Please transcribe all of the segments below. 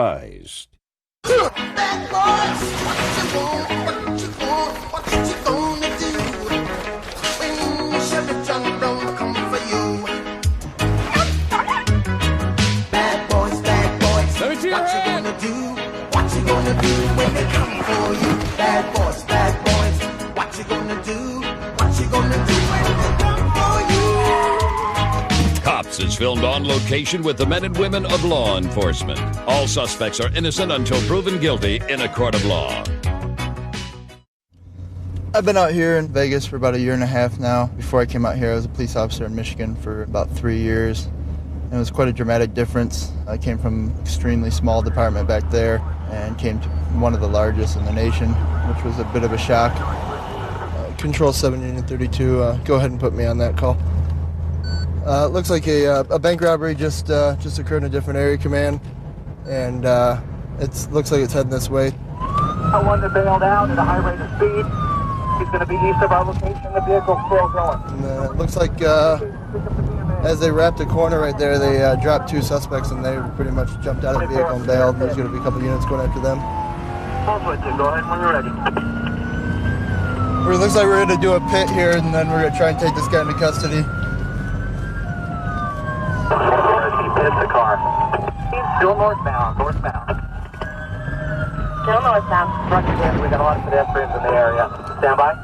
Eyes. Bad boys, what you gonna do when Chevy John Brown come for you? Bad boys, what you gonna do? What you gonna do when they come for you? Bad boys, what you gonna do? What you gonna do when they come for you? Cops is filmed on location with the men and women of law enforcement. All suspects are innocent until proven guilty in a court of law. I've been out here in Vegas for about 1.5 years now. Before I came out here, I was a police officer in Michigan for about 3 years. And it was quite a dramatic difference. I came from an extremely small department back there and came to one of the largest in the nation, which was a bit of a shock. Control 7 Union 32, go ahead and put me on that call. It looks like a bank robbery just occurred in a different area command, and it looks like it's heading this way. One that bailed out at a high rate of speed. He's going to be east of our location. The vehicle's still going. And, it looks like as they wrapped the corner right there, they dropped 2 suspects, and they pretty much jumped out of the vehicle and bailed. There's going to be a couple units going after them. Go ahead when you're ready. It looks like we're going to do a pit here, and then we're going to try and take this guy into custody. It's the car. He's still northbound. Still northbound. We got a lot of pedestrians in the area. Stand by.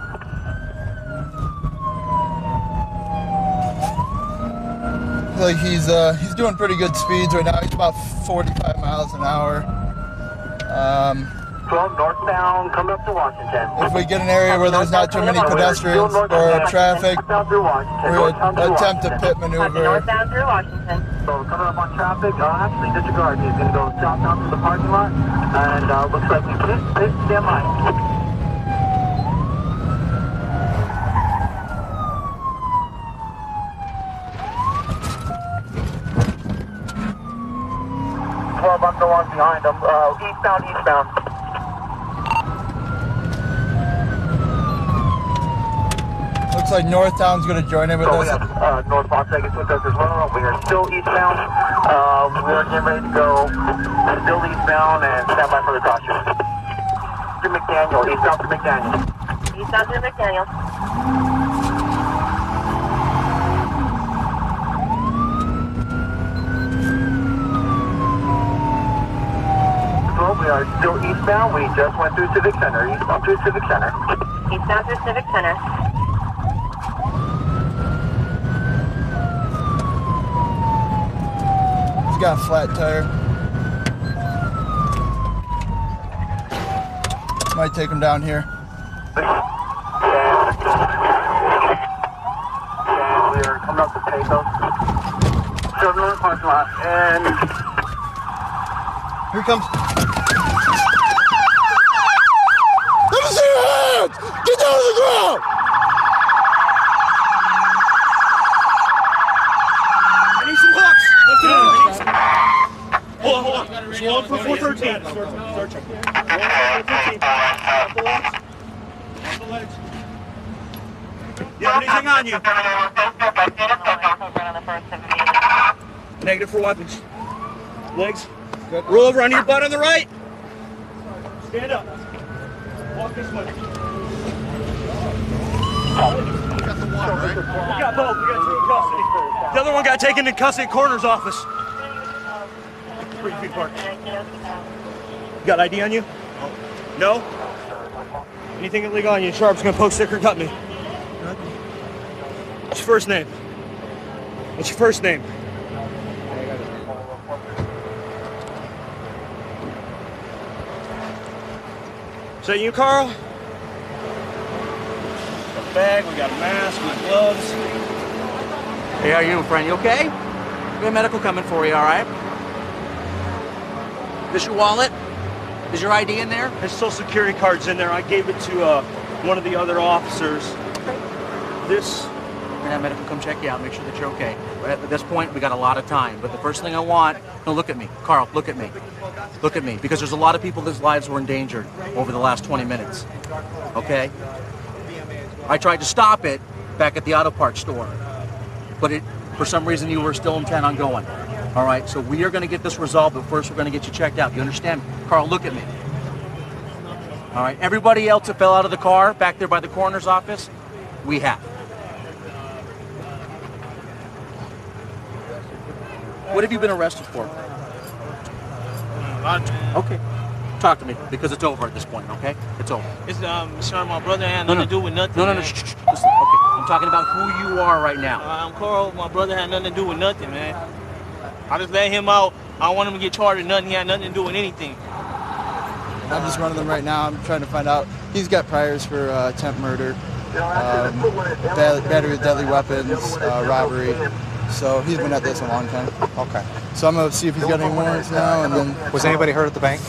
Like he's doing pretty good speeds right now. He's about 45 miles an hour. 12 northbound, coming up to Washington. If we get an area where there's not too many pedestrians or traffic, we're going to attempt a pit maneuver. Northbound through Washington. So coming up on traffic, actually disregard. He's going to go southbound to the parking lot, and looks like he's pit, stand by. Bumped along behind him, eastbound. Looks like Northtown's going to join in with us. North Las Vegas with us as well. We are still eastbound. We are getting ready to go. Still eastbound and stand by for the caution. To McDaniel, eastbound to McDaniel. Eastbound through McDaniel. We are still eastbound. We just went through Civic Center. Eastbound through Civic Center. Eastbound through Civic Center. He's got a flat tire. Might take him down here. And we are coming up to Pecos. Still in the parking lot. And Here he comes. Let me see your hands! Get down to the ground! I need some hooks. Let's do it. Hold on. Slow for 413. Start checking. 413. Yeah, anything on you? Negative for weapons. Legs. Good. Roll over on your butt on the right. Stand up. Walk this way. We got the one, right? We got both. We got 2 in custody. The other one got taken to custody coroner's office. 3 feet apart. You got ID on you? No? Anything illegal on you? Sharp's gonna poke, stick, or cut me. What's your first name? What's your first name? Is that you, Carl? Got a bag, we got a mask, we got gloves. Hey, how are you, friend? You okay? We have medical coming for you, all right? This your wallet? Is your ID in there? His social security card's in there. I gave it to one of the other officers. This. We're gonna have medical come check you out, make sure that you're okay. But at this point, we got a lot of time. But the first thing I want, no, look at me. Carl, look at me. Look at me, because there's a lot of people whose lives were endangered over the last 20 minutes, okay? I tried to stop it back at the auto parts store, but for some reason you were still intent on going. All right, so we are going to get this resolved, but first we're going to get you checked out. You understand? Carl, look at me. All right, everybody else that fell out of the car back there by the coroner's office, we have. What have you been arrested for? Okay. Talk to me, because it's over at this point, okay? It's over. It's sir, my brother had nothing to do with nothing. No. Shh. Listen, okay. I'm talking about who you are right now. I'm Carl. My brother had nothing to do with nothing, man. I just let him out. I don't want him to get charged with nothing. He had nothing to do with anything. I'm just running them right now. I'm trying to find out. He's got priors for attempt murder, battery with deadly weapons, robbery. So he's been at this a long time. Okay. So I'm going to see if he's got any warrants now. And then, was anybody hurt at the bank?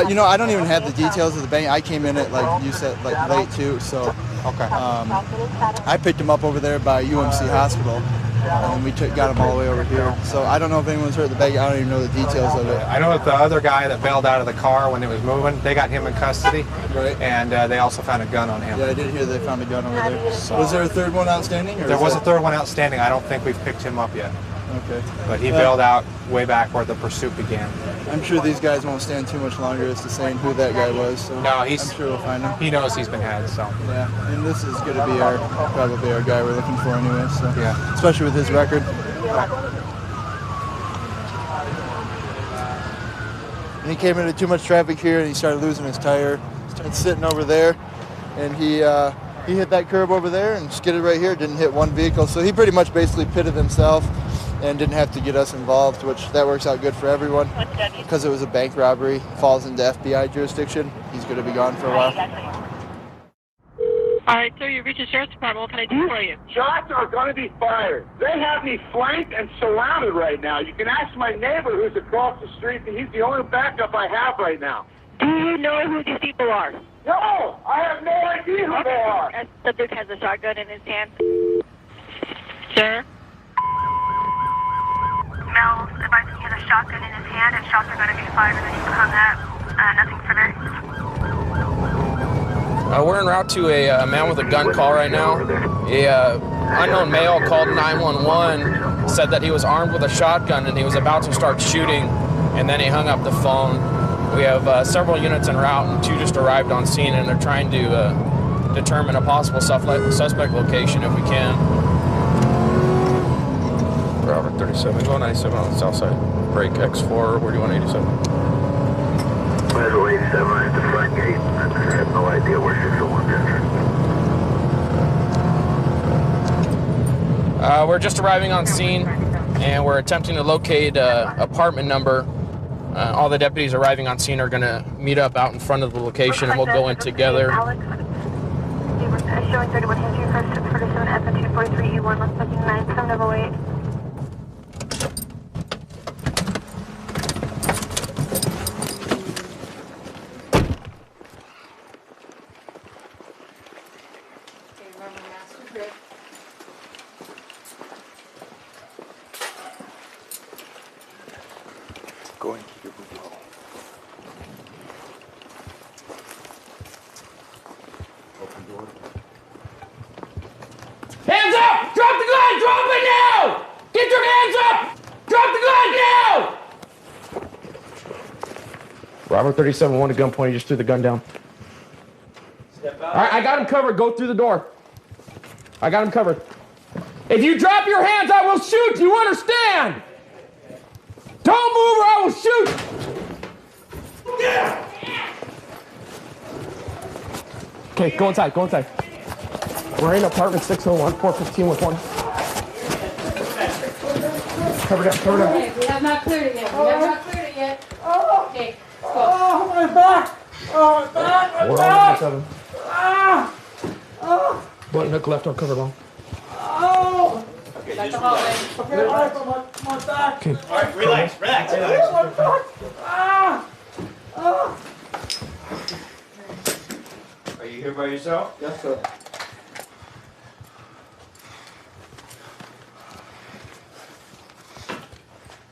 You know, I don't even have the details of the bank. I came in at, like you said, like late too. So okay. I picked him up over there by UMC Hospital. And we got him all the way over here. So I don't know if anyone's hurt at the bank. I don't even know the details of it. I know that the other guy that bailed out of the car when it was moving, they got him in custody. Right. And they also found a gun on him. Yeah, I did hear they found a gun over there. So, was there a third one outstanding? Or there was a third one outstanding. I don't think we've picked him up yet. Okay. But he bailed out way back where the pursuit began. I'm sure these guys won't stand too much longer as to saying who that guy was. So no, I'm sure we'll find him. He knows he's been had, so. Yeah, and this is going to be probably our guy we're looking for anyway. So yeah, especially with his record. And he came into too much traffic here, and he started losing his tire. Started sitting over there, and he hit that curb over there and skidded right here. Didn't hit one vehicle, so he pretty much basically pitted himself and didn't have to get us involved, which that works out good for everyone because it was a bank robbery. Falls into FBI jurisdiction. He's going to be gone for a while. All right, sir, you reached the Sheriff's Department. What can I do for you? Shots are going to be fired. They have me flanked and surrounded right now. You can ask my neighbor who's across the street. He's the only backup I have right now. Do you know who these people are? No, I have no idea who they are. The subject has a shotgun in his hand. Sir? Mel advised he has a shotgun in his hand and shots are going to be fired on that. Nothing further. We're en route to a man with a gun call right now. A unknown male called 911, said that he was armed with a shotgun and he was about to start shooting, and then he hung up the phone. We have several units en route, and 2 just arrived on scene, and they're trying to determine a possible suspect location if we can. Robert 37, go 97 on the south side. Break X4, where do you want 87? Middle 87 at the front gate. I have no idea where 601 is. We're just arriving on scene, and we're attempting to locate apartment number. All the deputies arriving on scene are going to meet up out in front of the location, and we'll go in together. Alex, showing 31 History, first 47 F and 243 E1, left booking 9708. Going to your window. Open door. Hands up! Drop the gun! Drop it now! Get your hands up! Drop the gun now! Robert 37 wanted gun point. He just threw the gun down. Step out. All right, I got him covered. Go through the door. I got him covered. If you drop your hands, I will shoot. You understand? Don't move or I will shoot! Yeah. Okay, go inside, go inside. We're in apartment 601, 415 with one. Cover down, cover down. Okay, we have not cleared it yet. We have not cleared it yet. Okay, go. Oh, my back! Oh, my back! My back! 7. Button hook left, I'll cover long. Oh! Okay, that's the hallway. Okay, all right, my back. Okay. All right, relax, relax. Oh, my back! Ah! Oh! Are you here by yourself? Yes, sir.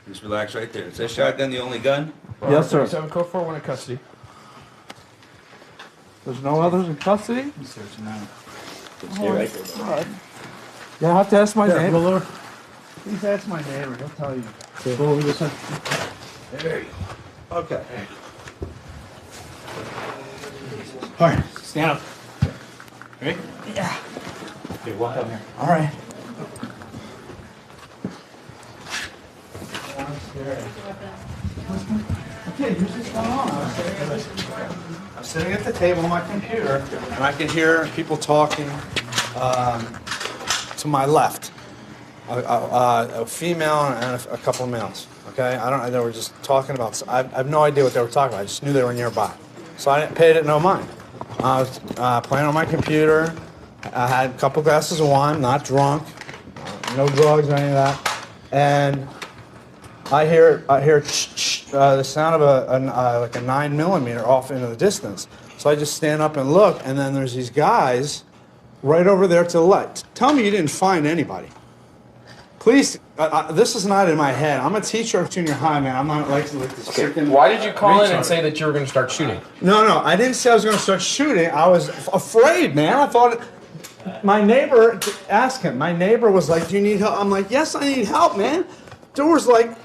Just relax right there. Is that shotgun the only gun? Yes, sir. 37 code 4, one in custody. There's no others in custody? Stay right there. Yeah, I have to ask my neighbor. Please ask my neighbor. He'll tell you. Go over this side. There you go. Okay. All right, stand up. Ready? Yeah. Okay, walk up here. All right. Okay, who's this going on? I'm sitting at the table on my computer, and I can hear people talking to my left. A female and a couple of males. Okay, I don't. They were just talking about. I have no idea what they were talking about. I just knew they were nearby, so I didn't pay it no mind. I was playing on my computer. I had a couple glasses of wine, not drunk, no drugs or any of that, and I hear the sound of like a 9mm off into the distance. So I just stand up and look, and then there's these guys right over there to the left. Tell me you didn't find anybody. Please, this is not in my head. I'm a teacher of junior high, man. I'm not like this chicken. Why did you call in and say that you were going to start shooting? No, I didn't say I was going to start shooting. I was afraid, man. I thought my neighbor, ask him. My neighbor was like, "Do you need help?" I'm like, "Yes, I need help, man." There was like,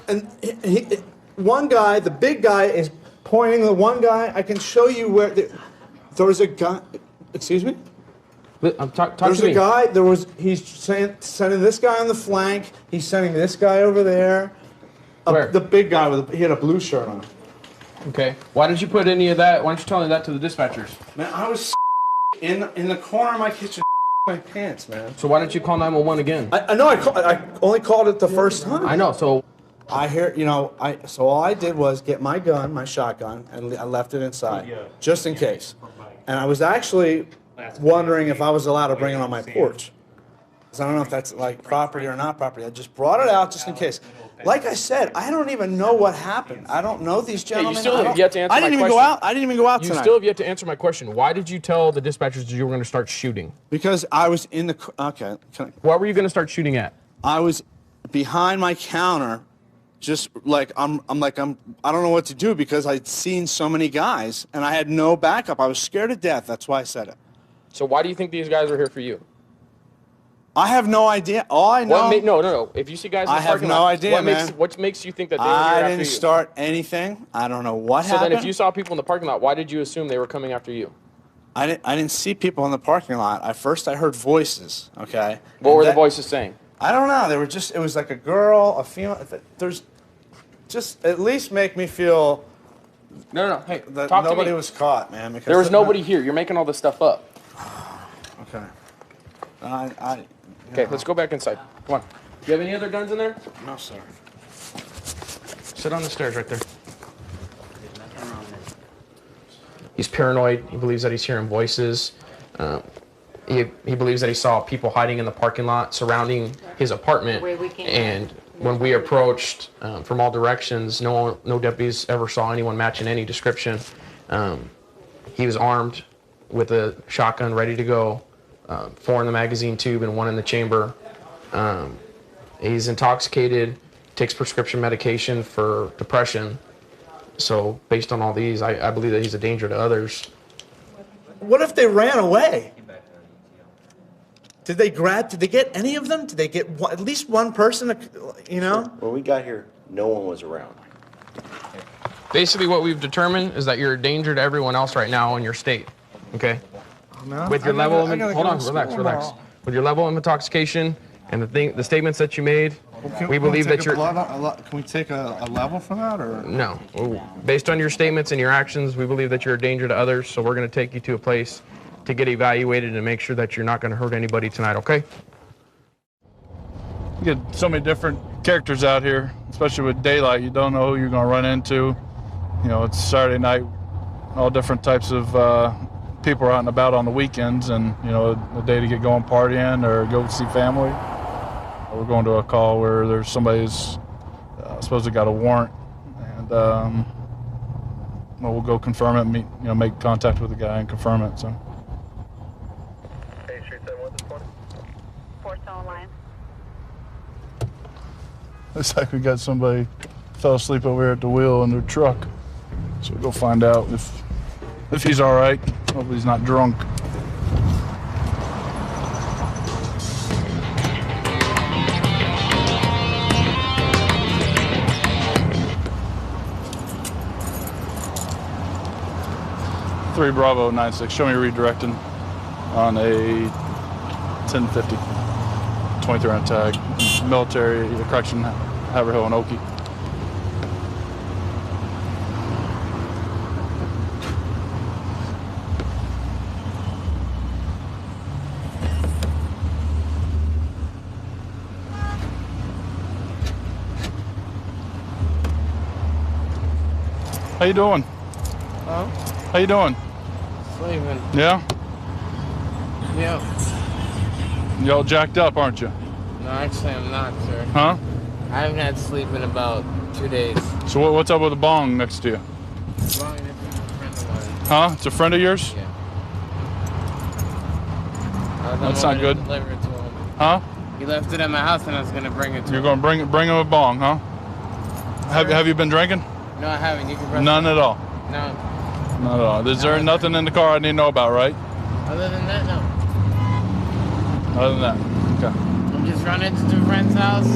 one guy, the big guy, is pointing the one guy. I can show you where there was a guy. Excuse me. Talk There's to me. a guy. He's sending this guy on the flank. He's sending this guy over there. Where? The big guy he had a blue shirt on. Okay. Why didn't you put any of that? Why didn't you tell any of that to the dispatchers? Man, I was in the corner of my kitchen, my pants, man. So why didn't you call 911 again? I know. I only called it the first time. I know. So I hear. So all I did was get my gun, my shotgun, and I left it inside, just in case. And I was actually wondering if I was allowed to bring it on my porch. Because I don't know if that's like property or not property. I just brought it out just in case. Like I said, I don't even know what happened. I don't know these gentlemen. You still have yet to answer my question. I didn't even go out tonight. You still have yet to answer my question. Why did you tell the dispatchers that you were going to start shooting? Because I was in the... Okay. What were you going to start shooting at? I was behind my counter, just like I don't know what to do because I'd seen so many guys and I had no backup. I was scared to death. That's why I said it. So why do you think these guys are here for you? I have no idea. All I know... No. If you see guys in the parking lot... I have no idea, man. What makes you think that they were here after you? I didn't start anything. I don't know what happened. So then if you saw people in the parking lot, why did you assume they were coming after you? I didn't see people in the parking lot. At first I heard voices, okay? What were the voices saying? I don't know. They were just... It was like a girl, a female... There's... Just at least make me feel... No. Hey, that talk to me. nobody was caught, man. Because there was nobody here. You're making all this stuff up. Okay. Okay, let's go back inside. Come on. Do you have any other guns in there? No, sir. Sit on the stairs right there. He's paranoid. He believes that he's hearing voices. He believes that he saw people hiding in the parking lot surrounding his apartment. And when we approached from all directions, no deputies ever saw anyone matching any description. He was armed with a shotgun ready to go. 4 in the magazine tube and 1 in the chamber. He's intoxicated, takes prescription medication for depression. So based on all these, I believe that he's a danger to others. What if they ran away? Did they get any of them? Did they get at least one person, When we got here, no one was around. Basically what we've determined is that you're a danger to everyone else right now in your state, okay? With your level of relax. With your level of intoxication and the statements that you made, we believe that you're... Can we take a level for that, or...? No. Based on your statements and your actions, we believe that you're a danger to others, so we're going to take you to a place to get evaluated and make sure that you're not going to hurt anybody tonight, okay? You get so many different characters out here, especially with daylight. You don't know who you're going to run into. It's Saturday night, all different types of... people are out and about on the weekends and, a day to get going partying or go see family. We're going to a call where there's somebody's supposed to got a warrant, and we'll go confirm it and make contact with the guy and confirm it. So. Looks like we got somebody fell asleep over here at the wheel in their truck. So we'll go find out if he's all right. Hopefully he's not drunk. 3 Bravo 96. Show me redirecting on a 1050. 23 on tag. Military correction, Haverhill and Okie. How you doing? Huh? How you doing? Sleeping. Yeah? Yep. You all jacked up, aren't you? No, actually I'm not, sir. Huh? I haven't had sleep in about 2 days. So what's up with the bong next to you? Bong, this is a friend of mine. Huh? It's a friend of yours? Yeah. That's not good. Deliver it to him. Huh? He left it at my house and I was gonna bring it to You're him. going to bring him a bong, huh? Have you been drinking? No, I haven't. You can press None it. at all? No. Not at all. Is there nothing in the car I need to know about, right? Other than that, no. Other than that, okay. I'm just running to a friend's house.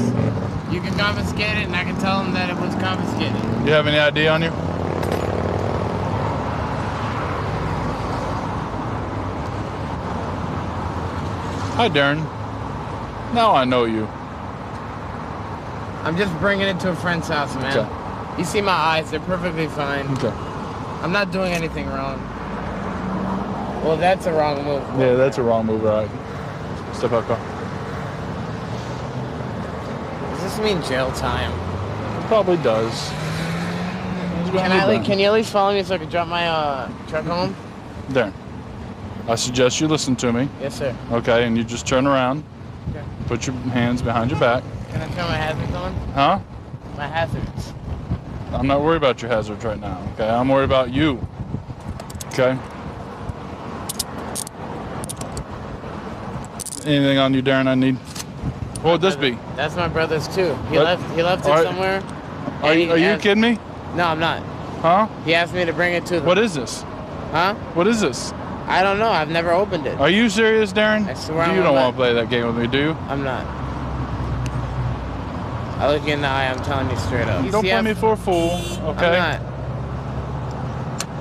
You can confiscate it and I can tell him that it was confiscated. You have any ID on you? Hi, Darren. Now I know you. I'm just bringing it to a friend's house, man. Okay. You see my eyes, they're perfectly fine. Okay. I'm not doing anything wrong. Well, that's a wrong move. Yeah, that's a wrong move, right? Step out, car. Does this mean jail time? Probably does. Can you at least follow me so I can drop my truck home? Darren, I suggest you listen to me. Yes, sir. Okay, and you just turn around. Okay. Put your hands behind your back. Can I turn my hazards on? Huh? My hazards. I'm not worried about your hazards right now, okay? I'm worried about you. Okay? Anything on you, Darren, I need? What would this be? That's my brother's too. He What? left it All right. somewhere. Are and you kidding me? No, I'm not. Huh? He asked me to bring it to them. What is this? Huh? What is this? I don't know. I've never opened it. Are you serious, Darren? I swear You I'm don't not. want to play that game with me, do you? I'm not. I look you in the eye. I'm telling you straight up. Don't play me for a fool, okay? I'm not.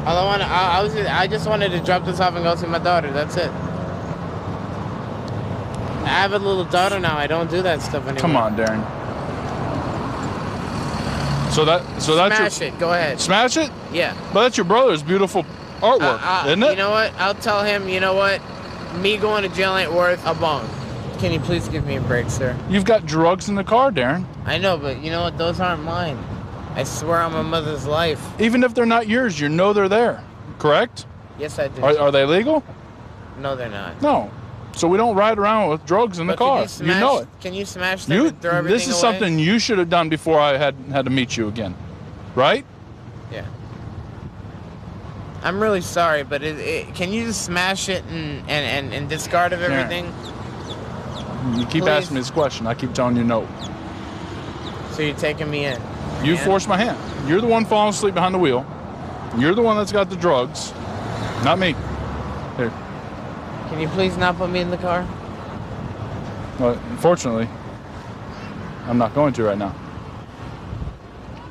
All I want to, I just wanted to drop this off and go see my daughter. That's it. I have a little daughter now. I don't do that stuff anymore. Come on, Darren. So that's Smash it. Go ahead. Smash it? Yeah. But that's your brother's beautiful artwork, isn't it? You know what? I'll tell him, you know what? Me going to jail ain't worth a bong. Can you please give me a break, sir? You've got drugs in the car, Darren. I know, but you know what? Those aren't mine. I swear on my mother's life. Even if they're not yours, you know they're there, correct? Yes, I do. Are they legal? No, they're not. No. So we don't ride around with drugs in the car. You know it. Can you smash them and throw everything This is away? something you should have done before I had to meet you again, right? Yeah. I'm really sorry, but can you just smash it and discard of everything? You keep Please. asking me this question. I keep telling you no. So you're taking me in? You forced my hand. You're the one falling asleep behind the wheel. You're the one that's got the drugs, not me. Here. Can you please not put me in the car? Well, unfortunately, I'm not going to right now.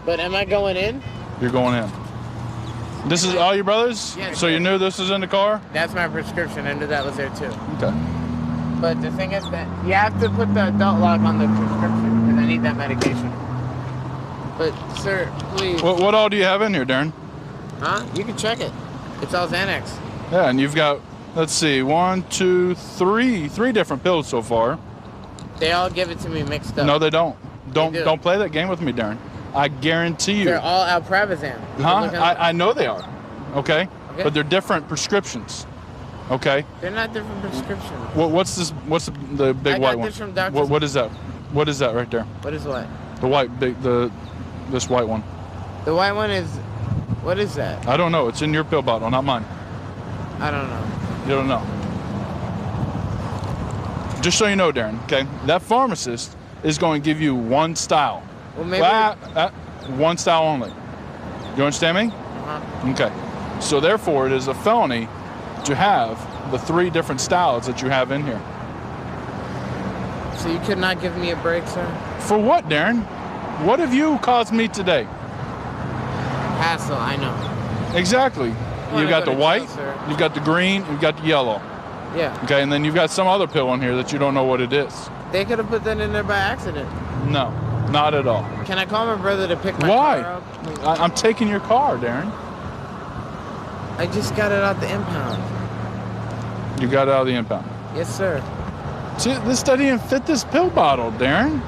But am I going in? You're going in. This is all your brothers? Yes. So you knew this was in the car? That's my prescription. I knew that was there too. Okay. But the thing is that you have to put the adult lock on the prescription because I need that medication. But sir, please. What all do you have in here, Darren? Huh? You can check it. It's all Xanax. Yeah, and you've got, let's see, 1, 2, 3 different pills so far. They all give it to me mixed up. No, they don't. They do. Don't play that game with me, Darren. I guarantee you. They're all Alpravazam. You can look Huh? at I know they are. Okay? Okay. But they're different prescriptions. Okay? They're not different prescriptions. What's this? What's the big I white got one? this from Dr. What is that? What is that right there? What is what? The white big this white one. The white one is. What is that? I don't know. It's in your pill bottle, not mine. I don't know. You don't know. Just so you know, Darren, okay? That pharmacist is going to give you one style. Well, maybe. One style only. You understand me? Uh-huh. Okay. So therefore, it is a felony to have the 3 different styles that you have in here. So you could not give me a break, sir? For what, Darren? What have you caused me today? Hassle, I know. Exactly. you got the go to white, jail, sir. you've got the green, you've got the yellow. Yeah. Okay, and then you've got some other pill in here that you don't know what it is. They could have put that in there by accident. No, not at all. Can I call my brother to pick my Why? car up? I'm taking your car, Darren. I just got it out the impound. You got it out of the impound. Yes, sir. See, this doesn't even fit this pill bottle, Darren.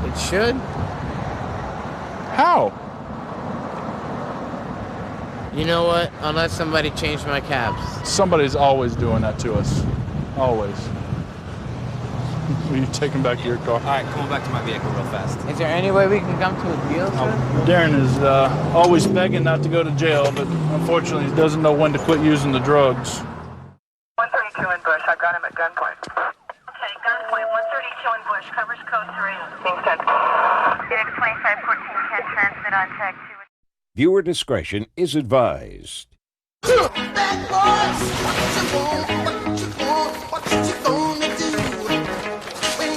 It should. How? You know what? Unless somebody changed my cabs. Somebody's always doing that to us. Always. Will you take him back to your car? All right, come on back to my vehicle real fast. Is there any way we can come to a deal, sir? Darren is always begging not to go to jail, but unfortunately he doesn't know when to quit using the drugs. 132 in Bush. I've got him at gunpoint. Okay, gunpoint, 132 in Bush, covers code 3. Being sent. Phoenix 2514 can transmit on tag 2. Viewer discretion is advised. Bad boys, what you gonna do? When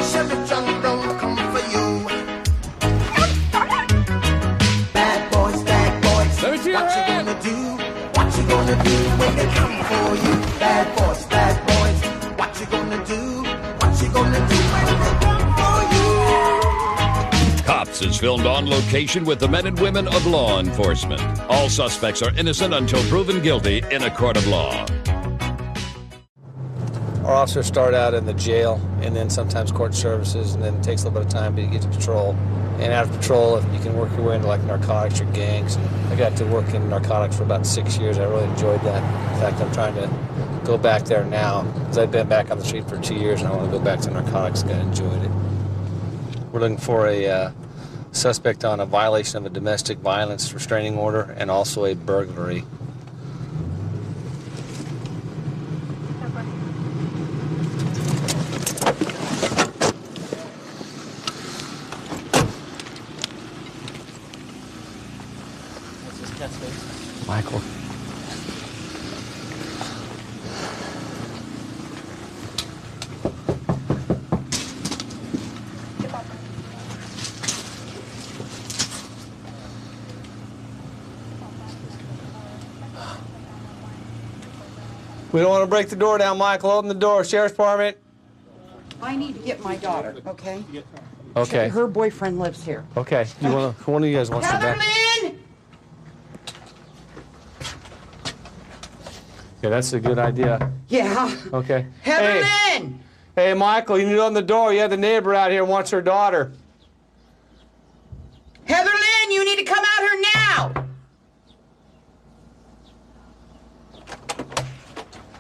Sheriff John Brown come for you. Bad boys, what you gonna do? What you gonna do when they come for you? Bad boys, what you gonna do? What you gonna do when they come for you? Cops is filmed on location with the men and women of law enforcement. All suspects are innocent until proven guilty in a court of law. Our officers start out in the jail and then sometimes court services, and then it takes a little bit of time to get to patrol. And out of patrol, if you can work your way into like narcotics or gangs. I got to work in narcotics for about 6 years. I really enjoyed that. In fact, I'm trying to go back there now because I've been back on the street for 2 years and I want to go back to narcotics. I enjoyed it. We're looking for a suspect on a violation of a domestic violence restraining order and also a burglary. Michael. We don't want to break the door down, Michael. Open the door. Sheriff's Department. I need to get my daughter, okay? Okay. Her boyfriend lives here. Okay. You want to? One of you guys wants to back? Heatherlyn! Okay, that's a good idea. Yeah. Okay. Heatherlyn! Hey, Michael, you need to open the door. You have the neighbor out here who wants her daughter. Heatherlyn, you need to come out here now!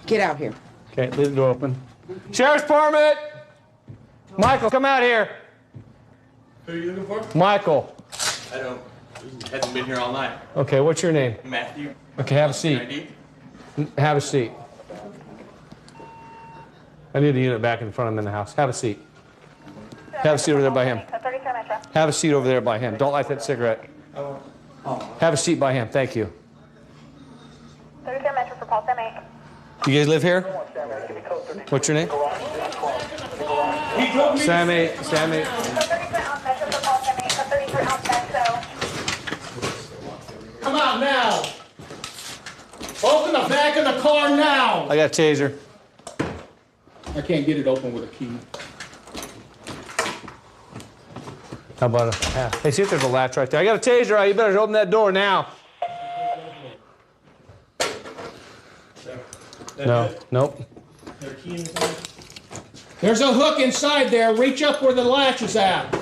Get out here. Okay, leave the door open. Sheriff's Department! Michael, come out here. Who are you looking for? Michael. I don't. Hasn't been here all night. Okay, what's your name? Matthew. Okay, have a seat. Have a seat. I need a unit back in front of him in the house. Have a seat. Have a seat over there by him. Have a seat over there by him. Don't light that cigarette. Have a seat by him. Thank you. 33 Metro for Paul Sammy. You guys live here? What's your name? Sammy. Come out now. Open the back of the car now. I got a taser. I can't get it open with a key. How about a... Hey, see if there's a latch right there. I got a taser. You better open that door now. No. Nope. There's a hook inside there. Reach up where the latch is at. I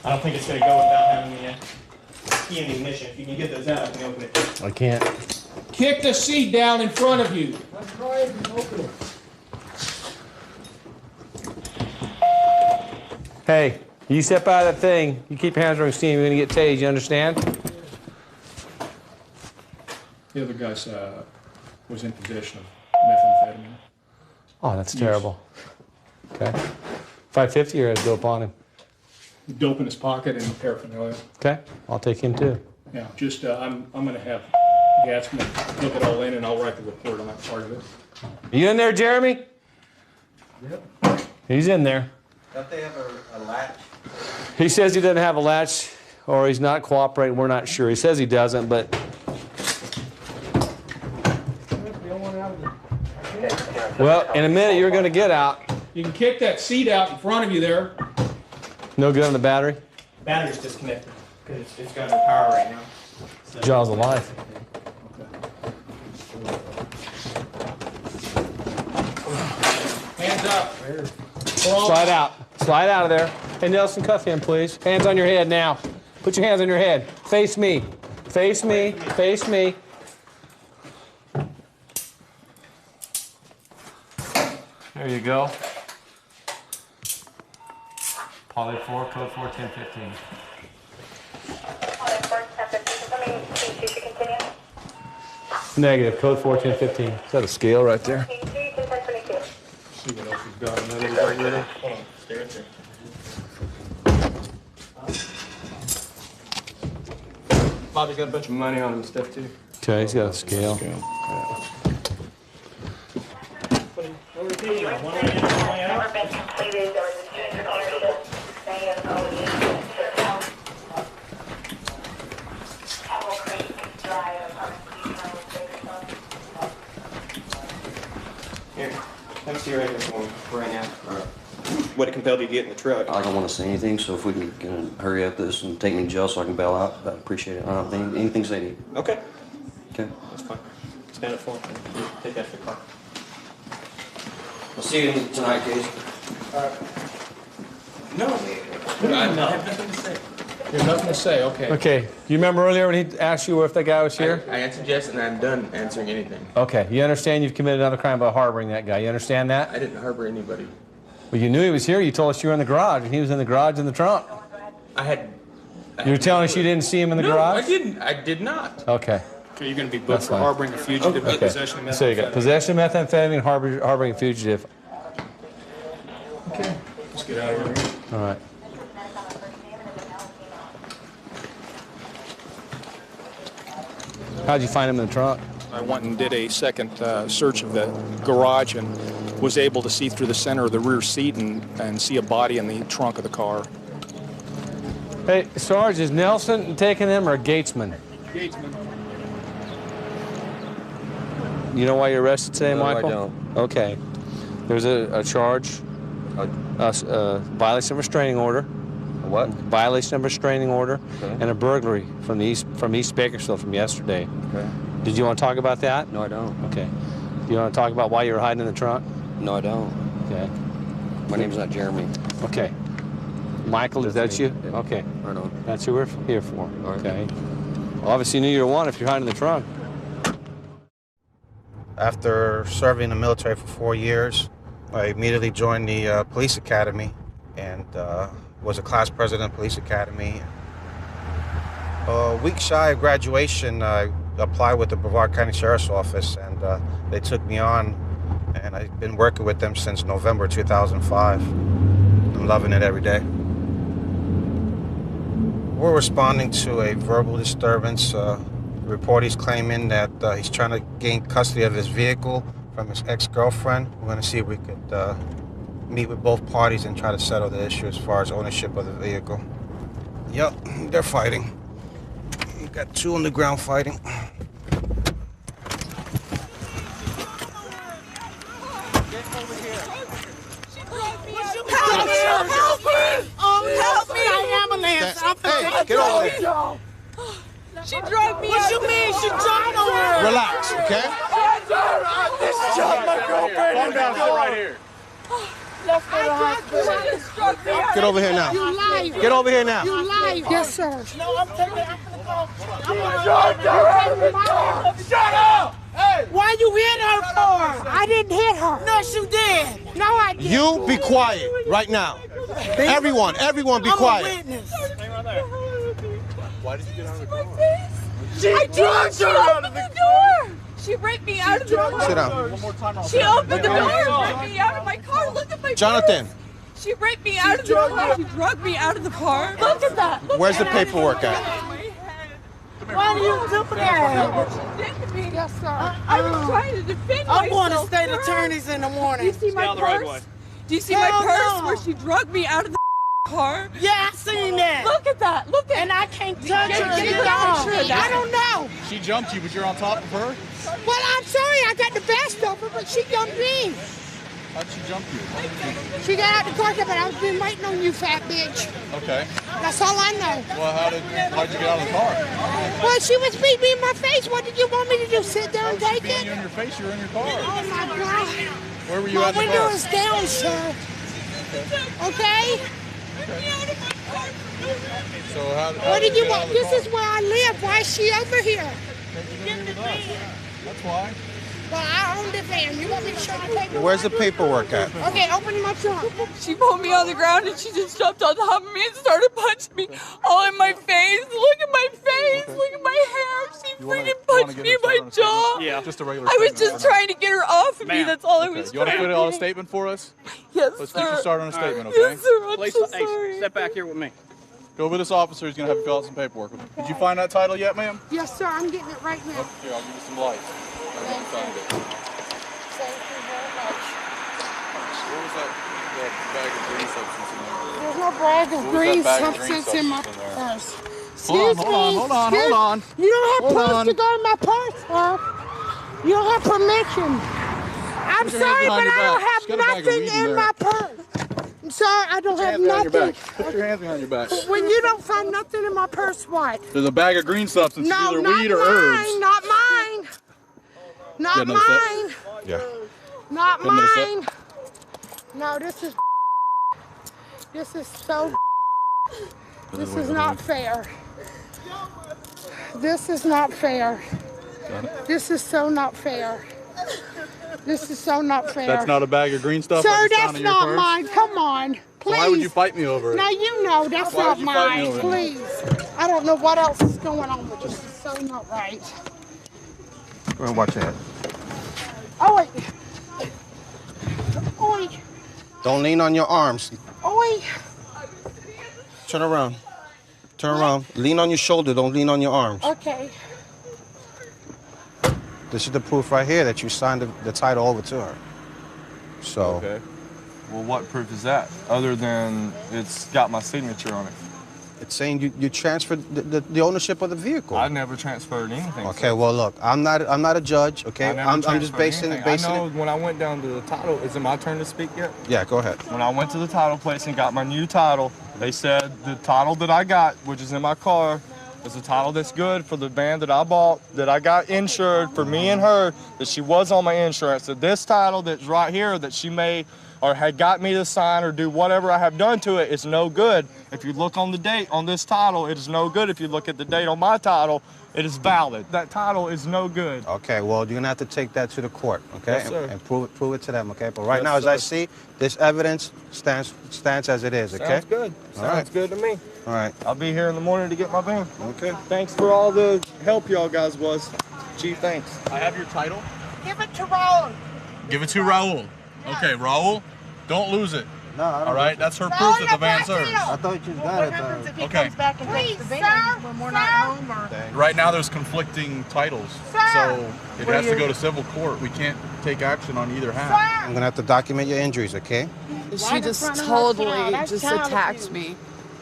don't think it's going to go without having the key and the ignition. If you can get those out, I can open it. I can't. Kick the seat down in front of you. I'm trying to open it. Hey, you step out of that thing. You keep your hands on steam. You're going to get tased. You understand? The other guy's was in possession of methamphetamine. Oh, that's terrible. Okay. 550 or a dope on him? Dope in his pocket and paraphernalia. Okay. I'll take him too. Yeah, just I'm going to have Gatsman look it all in, and I'll write the report on that part of it. Are you in there, Jeremy? Yep. He's in there. Don't they have a latch? He says he doesn't have a latch, or he's not cooperating. We're not sure. He says he doesn't, but Well, in a minute you're going to get out. You can kick that seat out in front of you there. No good on the battery? Battery's disconnected because it's got no power right now. So. Jaws of life. Hands up. Slide out. Slide out of there. Hey, Nelson, cuff him, please. Hands on your head now. Put your hands on your head. Face me. Face me. Face me. There you go. Poly 4, code 41015. Negative, code 41015. Is that a scale right there? See what else you've got. Another right there. Hold on. Stay right there. Bobby's got a bunch of money on him and stuff too. Okay, he's got a scale. Yeah. Here, let me see your record for me right now. What compelled you to get in the truck? I don't want to say anything, so if we can hurry up this and take me to jail so I can bail out, I'd appreciate it. I don't think anything to say to you. Okay. Okay. That's fine. Stand up for me. Take that to the car. I'll see you tonight, Casey. No, I have nothing to say. You have nothing to say, okay. Okay, you remember earlier when he asked you if that guy was here? I answered yes, and I'm done answering anything. Okay, you understand you've committed another crime by harboring that guy. You understand that? I didn't harbor anybody. Well, you knew he was here. You told us you were in the garage, and he was in the garage in the trunk. You were telling us you didn't see him in the garage? No, I didn't. I did not. Okay. Okay, you're going to be booked for harboring a fugitive and possession of methamphetamine. So you got possession of methamphetamine, harboring a fugitive. Okay. Let's get out of here. All right. How'd you find him in the trunk? I went and did a second search of the garage and was able to see through the center of the rear seat and see a body in the trunk of the car. Hey, Sarge, is Nelson taking him or Gatesman? Gatesman. You know why you're arrested today, No, Michael? I don't. Okay. There's a charge, violation of restraining order. A what? Violation of restraining order, Okay. and a burglary from East Bakersfield from yesterday. Okay. Did you want to talk about that? No, I don't. Okay. Do you want to talk about why you were hiding in the trunk? No, I don't. Okay. My name's not Jeremy. Okay. Michael, is that you? Yeah. Okay. Right on. That's who we're here for. All right. Okay. Well, obviously you knew you were wanted if you're hiding in the trunk. After serving in the military for 4 years, I immediately joined the police academy and was a class president of police academy. A week shy of graduation, I applied with the Brevard County Sheriff's Office, and they took me on, and I've been working with them since November 2005. I'm loving it every day. We're responding to a verbal disturbance. The report he's claiming that he's trying to gain custody of his vehicle from his ex-girlfriend. We're going to see if we could meet with both parties and try to settle the issue as far as ownership of the vehicle. Yep, they're fighting. You got two on the ground fighting. Help me! Ambulance! Hey, get over here. She drugged me. What you mean? She jumped on her. Relax, okay? This is my girlfriend. Calm down, sit right here. Let's go to the hospital. Get over here now. You liar. Get over here now. You liar. Yes, sir. No, I'm taking it. I'm gonna call. Shut up! Hey! Why you hit her for? I didn't hit her. No, you did. No, I didn't. You be quiet right now. Everyone be quiet. I'm a witness. Why did you get out of the car? I drugged her out of the door. She ripped me out of the car. Sit down. One more time. She opened the door and ripped me out of my car. Look at my Jonathan. purse. She ripped me out of the car. She drugged me out of the car. Look at that. Where's the paperwork at? Why do you do that? Yes, sir. I was trying to defend myself. I'm going to state attorneys in the morning. Do you see my purse? Do you see my purse where she drugged me out of the car? Yeah, I seen that. Look at that. Look at. And I can't touch her. I don't know. She jumped you, but you're on top of her? Well, I'm sorry, I got the best of her, but she jumped me. How'd she jump you? She got out the car, but I've been waiting on you, fat bitch. Okay. That's all I know. Well, how'd you get out of the car? Well, she was beating me in my face. What did you want me to do? Sit there and take it? You in your face. You were in your car. Oh my God. Where were you my at in the window car? is down, sir. Okay. So how what did did you want? This is where I live. Why is she over here? That's why. Well, I own the van. You want me to show you paperwork? Where's the paperwork at? Okay, open my trunk. She pulled me on the ground and she just jumped on top of me and started punching me all in my face. Look at my face. Look at my hair. She freaking punched me in my jaw. Yeah. Just a regular I was just trying to get her off of me. That's all I was You want to trying put it on a statement for us? Yes, Let's sir. get you started on a statement, okay? Yes, sir. I'm so Hey, sorry. step back here with me. Go with this officer. He's going to have you fill out some paperwork. Did you find that title yet, ma'am? Yes, sir. I'm getting it right now. Here, I'll give you some lights. I'll get you find it. Thank you very much. What was that bag of green substance in there? There's no bag of green substance in my purse. Excuse me. Hold on. You don't have purse to go in my purse, sir. You don't have permission. I'm sorry, but I don't have nothing in my purse. I'm sorry, I don't have nothing. Put your hands behind your back. When you don't find nothing in my purse, what? There's a bag of green substance, either weed or herbs. Not mine. Not mine. Yeah. Not mine. No, this is so. This is not fair. This is not fair. This is so not fair. This is so not fair. That's not a bag of green stuff? Sir, that's not mine. Come on. Please. So why would you fight me over it? Now you know that's not mine. Please. I don't know what else is going on, but this is so not right. Go ahead, watch that. Oh, wait. Oi. Don't lean on your arms. Oi. Turn around. Turn around. Lean on your shoulder. Don't lean on your arms. Okay. This is the proof right here that you signed the title over to her. So. Okay. Well, what proof is that? Other than it's got my signature on it. It's saying you transferred the ownership of the vehicle. I never transferred anything. Okay, well look, I'm not a judge. Okay, I'm just basing it. I know when I went down to the title. Is it my turn to speak yet? Yeah, go ahead. When I went to the title place and got my new title, they said the title that I got, which is in my car, is a title that's good for the van that I bought, that I got insured for me and her, that she was on my insurance. That this title that's right here that she may or had got me to sign or do whatever I have done to it is no good. If you look on the date on this title, it is no good. If you look at the date on my title, it is valid. That title is no good. Okay, well, you're gonna have to take that to the court, okay? Yes, sir. And prove it to them, okay? But right Yes, now, as sir. I see, this evidence stands as it is, okay? Sounds good. All right. Sounds good to me. All right. I'll be here in the morning to get my van. Okay. Thanks for all the help y'all guys was. Chief, thanks. I have your title. Give it to Raul. Give it to Raul. Okay, Raul, don't lose it. No, I don't. All right, that's her proof that the van serves. I thought you got it. If he Okay. comes back and takes the van when we're not home, or Right now, there's conflicting titles, so it has to go to civil court. We can't take action on either half. I'm gonna have to document your injuries, okay? She just totally just attacked me.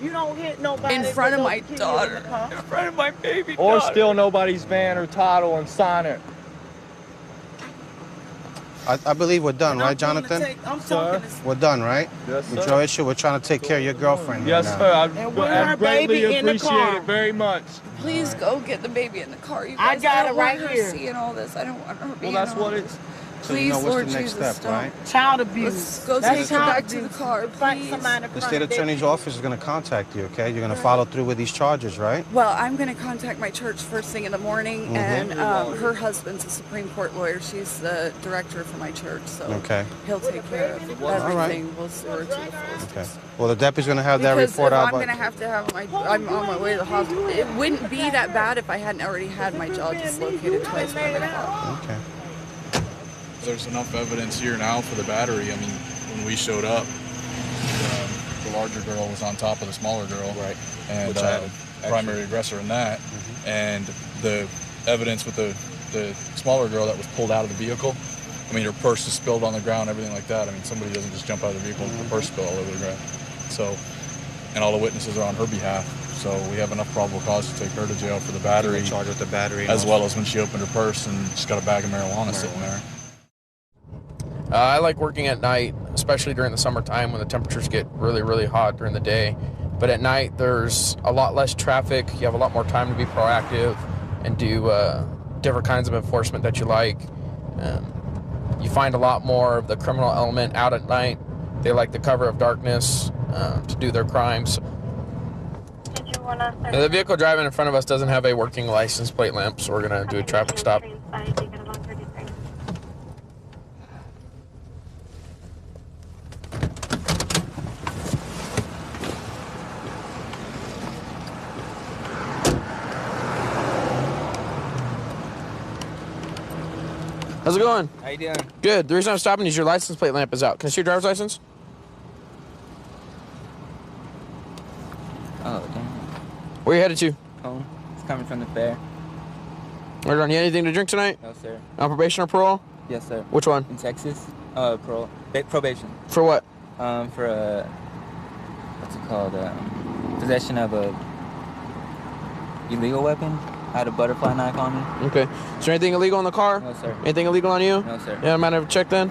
You don't hit nobody In front of my daughter. In front of my baby Or steal nobody's van or title and sign it. I believe we're done, right, Jonathan? We're done, right? Yes, With sir. your issue, we're trying to take care of your girlfriend. Yes, right sir. now. I greatly appreciate it very much. Please go get the baby in the car. You I guys, got don't it right want her here. seeing all this. I don't want her being Well, that's all what this. it's. So you Please, know what's Lord the next Jesus, step, right? Child abuse. Let's go That's take her child back to the abuse. car, Fight please. somebody in The front state of it. attorney's office is gonna contact you, okay? You're gonna follow through with these charges, right? Well, I'm going to contact my church first thing in the morning, and her husband's a Supreme Court lawyer. She's the director for my church, so Okay. he'll take care of everything. We'll see her to the fullest. Okay. Well, the deputy's gonna have that Because report if out. I'm going to have to have I'm on my way to the hospital. It wouldn't be that bad if I hadn't already had my jaw dislocated twice by the car. Okay. There's enough evidence here now for the battery. I mean, when we showed up, the larger girl was on top of the smaller girl, Right. and Which I primary aggressor in that, and the evidence with the smaller girl that was pulled out of the vehicle. I mean, her purse is spilled on the ground, everything like that. I mean, somebody doesn't just jump out of the vehicle and her purse spill all over the ground. So and all the witnesses are on her behalf. So we have enough probable cause to take her to jail for the battery, Charged with the battery, as well as when she opened her purse and just got a bag of marijuana sitting there. I like working at night, especially during the summertime when the temperatures get really, really hot during the day. But at night, there's a lot less traffic. You have a lot more time to be proactive and do different kinds of enforcement that you like. You find a lot more of the criminal element out at night. They like the cover of darkness to do their crimes. The vehicle driving in front of us doesn't have a working license plate lamp, so we're going to do a traffic stop. How's it going? How you doing? Good. The reason I'm stopping is your license plate lamp is out. Can I see your driver's license? Oh, damn. Where are you headed to? Home. It's coming from the fair. Are you on anything to drink tonight? No, sir. On probation or parole? Yes, sir. Which one? In Texas. Probation. For what? For what's it called? Possession of a illegal weapon. I had a butterfly knife on me. Okay. Is there anything illegal in the car? No, sir. Anything illegal on you? No, sir. Yeah, I might have a check then?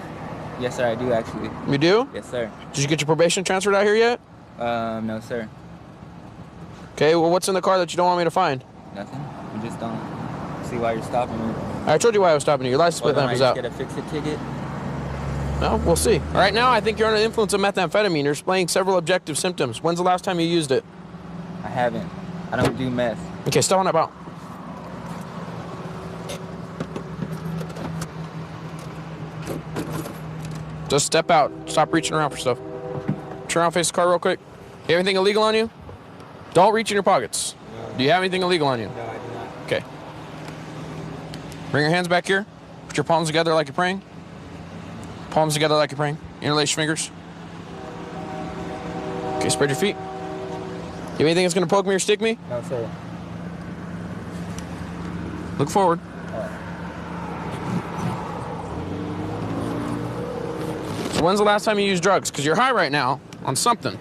Yes, sir, I do actually. You do? Yes, sir. Did you get your probation transferred out here yet? No, sir. Okay, well, what's in the car that you don't want me to find? Nothing. I just don't see why you're stopping me. I told you why I was stopping you. Your license plate lamp is out. Get a fix-it ticket? No, we'll see. Right now, I think you're under the influence of methamphetamine. You're displaying several objective symptoms. When's the last time you used it? I haven't. I don't do meth. Okay, step on that out. Just step out. Stop reaching around for stuff. Turn around, face the car real quick. You have anything illegal on you? Don't reach in your pockets. No. Do you have anything illegal on you? No, I do not. Okay. Bring your hands back here. Put your palms together like you're praying. Palms together like you're praying. Interlace your fingers. Okay, spread your feet. You have anything that's going to poke me or stick me? No, sir. Look forward. So when's the last time you used drugs? Because you're high right now on something.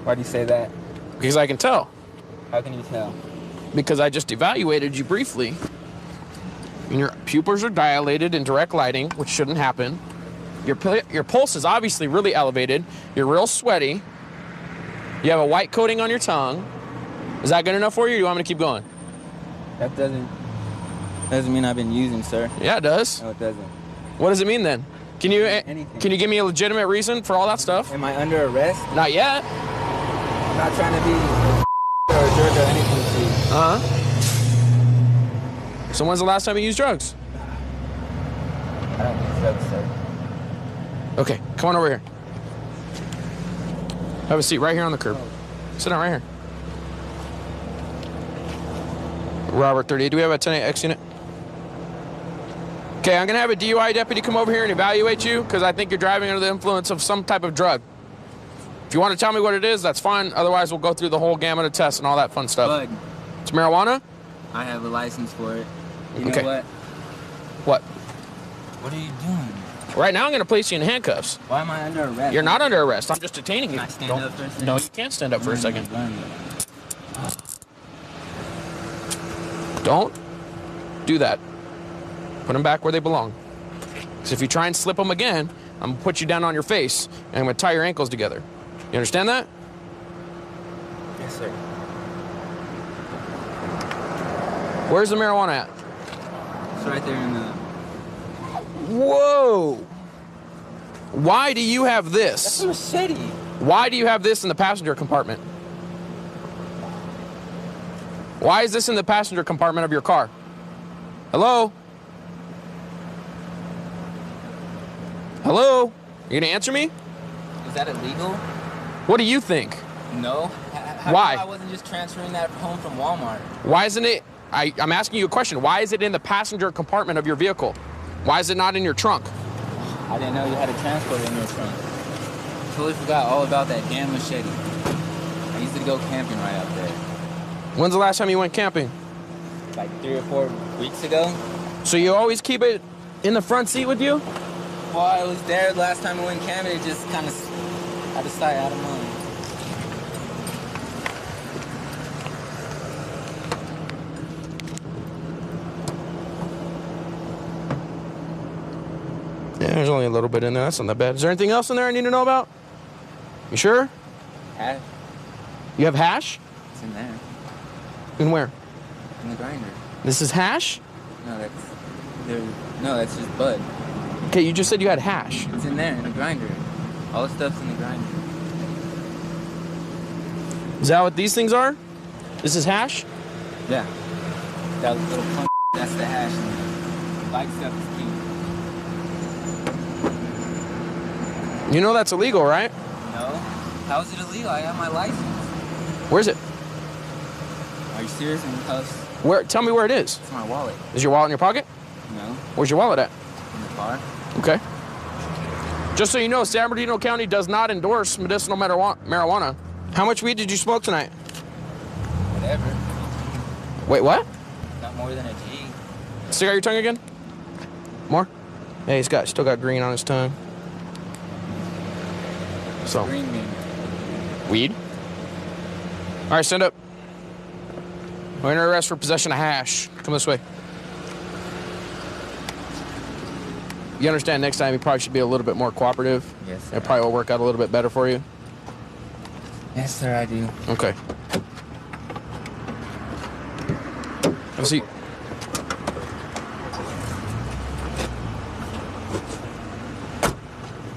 Why do you say that? Because I can tell. How can you tell? Because I just evaluated you briefly. And your pupils are dilated in direct lighting, which shouldn't happen. Your pulse is obviously really elevated. You're real sweaty. You have a white coating on your tongue. Is that good enough for you, or do you want me to keep going? That doesn't mean I've been using, sir. Yeah, it does. No, it doesn't. What does it mean then? Can you Anything. Can you give me a legitimate reason for all that stuff? Am I under arrest? Not yet. I'm not trying to be or a jerk or anything to you. Uh-huh. So when's the last time you used drugs? I don't use drugs, sir. Okay, come on over here. Have a seat right here on the curb. Sit down right here. Robert 38, do we have a 10-8X unit? Okay, I'm gonna have a DUI deputy come over here and evaluate you because I think you're driving under the influence of some type of drug. If you want to tell me what it is, that's fine. Otherwise, we'll go through the whole gamut of tests and all that fun stuff. Bud. It's marijuana? I have a license for it. You Okay. know what? What? What are you doing? Right now, I'm gonna place you in handcuffs. Why am I under arrest? You're not under arrest. I'm just detaining you. Can I stand up for a second? No, you can't stand up for a second. Don't do that. Put them back where they belong. Because if you try and slip them again, I'm going to put you down on your face, and I'm going to tie your ankles together. You understand that? Yes, sir. Where's the marijuana at? It's right there in the... Whoa! Why do you have this? That's a machete. Why do you have this in the passenger compartment? Why is this in the passenger compartment of your car? Hello? Hello? You gonna answer me? Is that illegal? What do you think? No. How Why? come I wasn't just transferring that home from Walmart? Why isn't it? I'm asking you a question. Why is it in the passenger compartment of your vehicle? Why is it not in your trunk? I didn't know you had a transport in your trunk. Totally forgot all about that damn machete. I used to go camping right up there. When's the last time you went camping? Like 3 or 4 weeks ago. So you always keep it in the front seat with you? Well, I was there last time I went camping. It just kind of out of sight, out of mind. Yeah, there's only a little bit in there. That's not that bad. Is there anything else in there I need to know about? You sure? Hash. You have hash? It's in there. In where? In the grinder. This is hash? No, that's just bud. Okay, you just said you had hash. It's in there, in the grinder. All the stuff's in the grinder. Is that what these things are? This is hash? Yeah. That little punk, that's the hash. And the light stuff is clean. You know that's illegal, right? No. How is it illegal? I have my license. Where's it? Are you serious? Where? Tell me where it is. It's my wallet. Is your wallet in your pocket? No. Where's your wallet at? In the car. Okay. Just so you know, San Bernardino County does not endorse medicinal marijuana. How much weed did you smoke tonight? Whatever. Wait, what? Not more than a G. Stick out your tongue again? More? Yeah, he's still got green on his tongue. So. Green mean? Weed? All right, stand up. We're under arrest for possession of hash. Come this way. You understand next time you probably should be a little bit more cooperative? Yes, sir. It probably will work out a little bit better for you? Yes, sir, I do. Okay. Have a seat.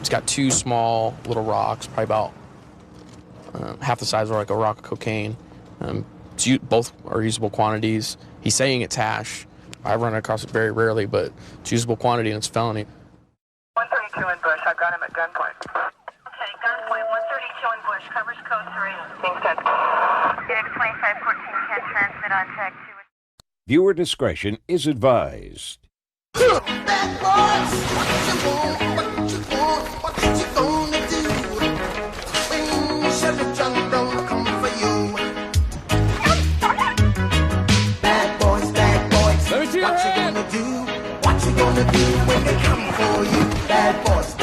It's got two small little rocks, probably about half the size of like a rock of cocaine. Both are usable quantities. He's saying it's hash. I run across it very rarely, but it's usable quantity and it's felony. 132 in Bush. I've got him at gunpoint. Okay, gunpoint. 132 in Bush. Covers code 3. Thanks, Ted. Phoenix 2514 can transmit on tag 2. Viewer discretion is advised. Bad boys, what you gonna do? When Chevy John don't come for you. Bad boys, let me see your hand. What you gonna do when they come for you? Bad boys,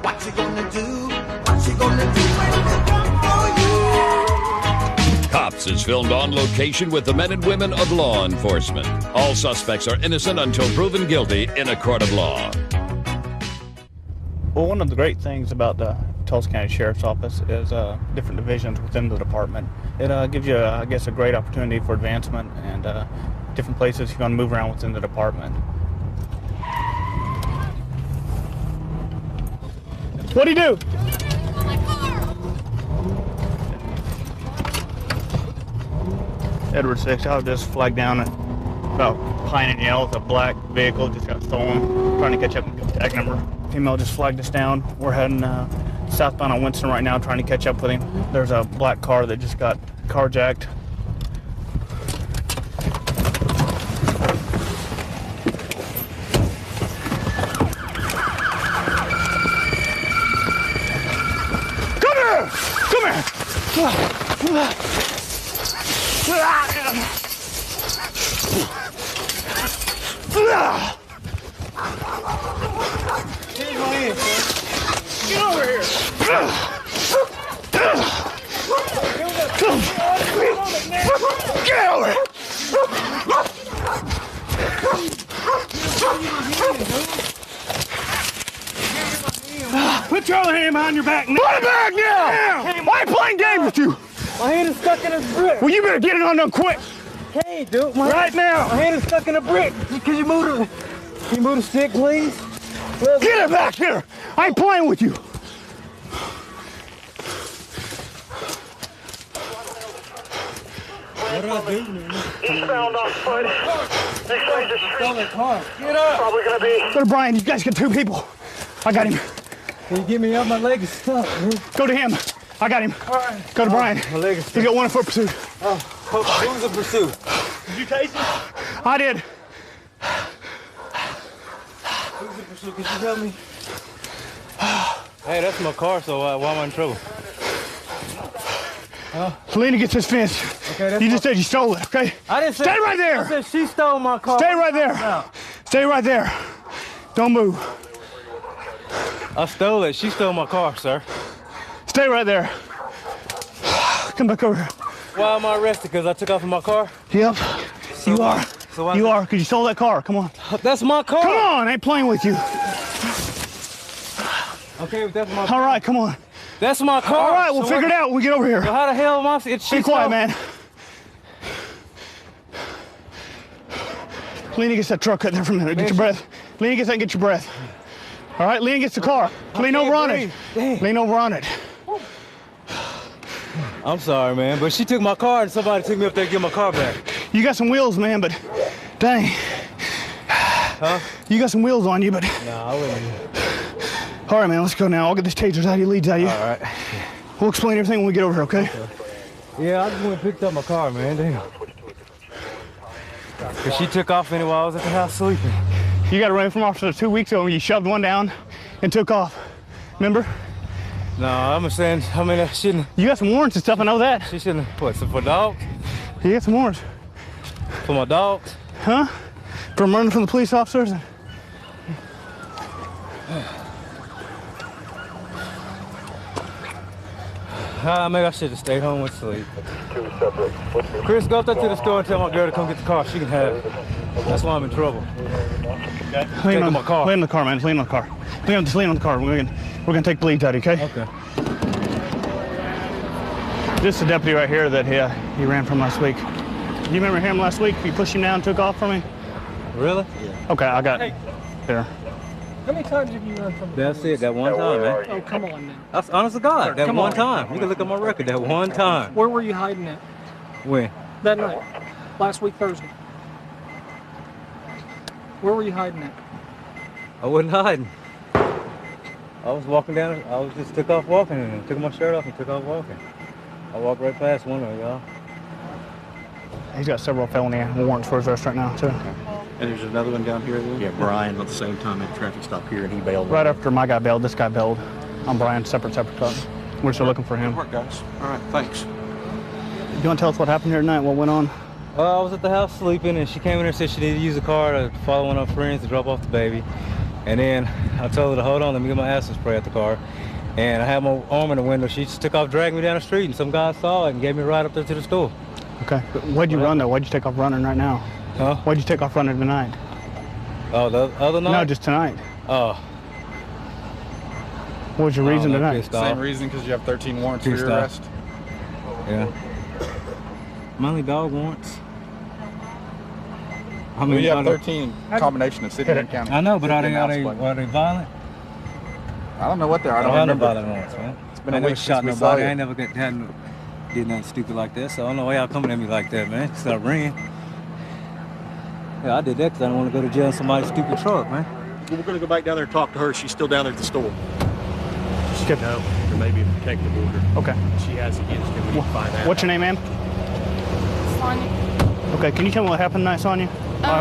what you gonna do? What you gonna do when they come for you? Cops is filmed on location with the men and women of law enforcement. All suspects are innocent until proven guilty in a court of law. Well, one of the great things about the Tulsa County Sheriff's Office is different divisions within the department. It gives you, I guess, a great opportunity for advancement and different places you're going to move around within the department. What'd he do? Edward 6, I was just flagged down at about Pine and Yell with a black vehicle, just got stolen, trying to catch up with the tag number. Female just flagged us down. We're heading southbound on Winston right now, trying to catch up with him. There's a black car that just got carjacked. Come here! Get over here! Get over here! Put your other hand behind your back now! Put it back now! I ain't playing games with you! My hand is stuck in a brick! Well, you better get it undone quick! Hey, dude, right now! My hand is stuck in a brick! Can you move the stick, please? Get it back here! I ain't playing with you! What do I do? Eastbound on foot. Next side of the street. Get up! Probably gonna be. Go to Brian, you guys get two people. I got him. Can you get me up? My leg is stuck. Go to him. I got him. All right. Go to Brian. My leg is stuck. You got one in foot pursuit. Oh, who's in pursuit? Did you taste him? I did. Who's in pursuit? Can you tell me? Hey, that's my car, so why am I in trouble? Selena gets this fence. Okay, you just said you stole it, okay? I didn't say. Stay right there. I said she stole my car. Stay right there. Stay right there. Don't move. I stole it. She stole my car, sir. Stay right there. Come back over here. Why am I arrested? Because I took off in my car? Yep. You are. So You are, because you stole that car. Come on. That's my car. Come on, I ain't playing with you. Okay, but that's my All right, come on. That's my car. All right, we'll figure it out when we get over here. Well, how the hell am I? Be quiet, man. Lean against that truck right there for a minute. Get your breath. Lean against that and get your breath. All right, lean against the car. Lean over on it. Lean over on it. I'm sorry, man, but she took my car and somebody took me up there to get my car back. You got some wheels, man, but dang. Huh? You got some wheels on you, but. Nah, I wouldn't. All right, man, let's go now. I'll get this tasers out of you, leads out of you. All right. We'll explain everything when we get over here, okay? Yeah, I just went and picked up my car, man. Damn. Cause she took off anyway. I was at the house sleeping. You got arrested from officer 2 weeks ago when you shoved one down and took off. Remember? No, I'm saying, I mean, I shouldn't. You got some warrants and stuff, I know that. She shouldn't. What, so for dogs? You got some warrants. For my dogs? Huh? For running from the police officers? Maybe I should have stayed home and sleep. Chris, go up there to the store and tell my girl to come get the car. She can have it. That's why I'm in trouble. Okay. Lean on my car. Lean on the car, man. Lean on the car. Just lean on the car. We're gonna take bleeds out, okay? Okay. This is the deputy right here that he ran from last week. You remember him last week? You pushed him down and took off from me? Really? Yeah. Okay, I got there. How many times have you run from the That's it, that one time, man. Oh, come on, man. That's honest to God, that Come one on. time. You can look at my record, that one time. Where were you hiding at? When? That night. Last week, Thursday. Where were you hiding at? I wasn't hiding. I was walking down, I just took off walking and took my shirt off and took off walking. I walked right past one of y'all. He's got several felony warrants for his arrest right now, too. And there's another one down here then? Yeah, Brian at the same time at a traffic stop here and he bailed. Right after my guy bailed, this guy bailed. I'm Brian, separate truck. We're still looking for him. Good work, guys. All right, thanks. You want to tell us what happened here tonight? What went on? Well, I was at the house sleeping and she came in there and said she needed to use the car to follow one of her friends to drop off the baby. And then I told her to hold on, let me get my acid spray at the car. And I had my arm in the window. She just took off dragging me down the street and some guy saw it and gave me a ride up there to the store. Okay, but why'd you run though? Why'd you take off running right now? Huh? Why'd you take off running tonight? Oh, the other night? No, just tonight. Oh. What was your reason tonight? Same reason, because you have 13 warrants for your arrest? Yeah. Mainly dog warrants. I mean, you have 13 combination of city and county. I know, but are they violent? I don't know what they are. I don't have no remember. violent warrants, man. It's been I a never week shot since we saw nobody. you. I ain't never did nothing stupid like that, so I don't know why y'all coming at me like that, man. Stop ringing. Yeah, I did that because I don't want to go to jail in somebody's stupid truck, man. Well, we're going to go back down there and talk to her. She's still down there at the store. Skip. No, there may be a protective order. Okay. She has against him. We need to find out. What's your name, ma'am? Sonia. Okay, can you tell me what happened tonight, Sonia?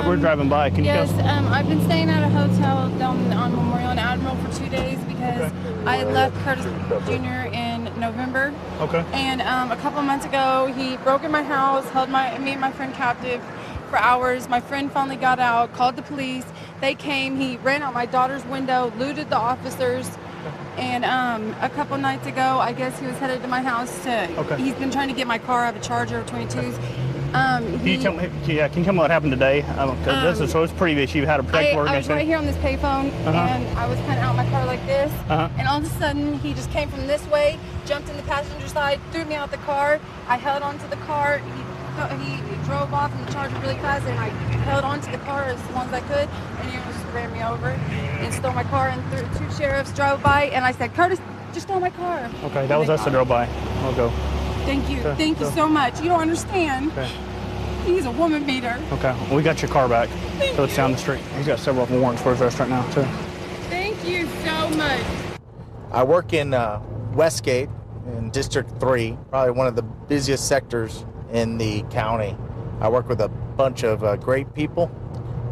We're driving by. Can you yes, tell us? I've been staying at a hotel down on Memorial and Admiral for 2 days because I left Curtis Jr. in November. Okay. And a couple of months ago, he broke in my house, held me and my friend captive for hours. My friend finally got out, called the police. They came. He ran out my daughter's window, looted the officers. And a couple nights ago, I guess he was headed to my house to. He's been trying to get my car. I have a Charger 22s. Can you tell me what happened today? So it's pretty that you had a protective order. I was right here on this payphone, and I was kind of out my car like this. And all of a sudden, he just came from this way, jumped in the passenger side, threw me out the car. I held onto the car. He drove off in the Charger really fast, and I held onto the car as long as I could, and he just ran me over and stole my car. And two sheriffs drove by, and I said, "Curtis, just stole my car." Okay, that was us that drove by. I'll go. Thank you. Okay, Thank you so much. You don't understand. Okay. He's a woman beater. Okay, we got your car back. So it's down the street. He's got several warrants for his arrest right now, too. Thank you so much. I work in Westgate in District 3, probably one of the busiest sectors in the county. I work with a bunch of great people,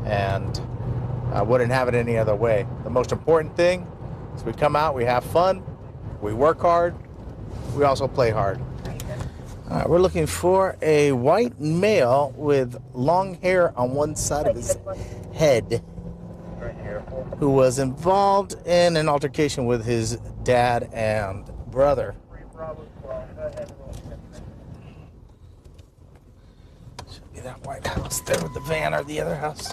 and I wouldn't have it any other way. The most important thing is we come out, we have fun, we work hard, we also play hard. All right, we're looking for a white male with long hair on one side of his head who was involved in an altercation with his dad and brother. Should be that white house there with the van or the other house.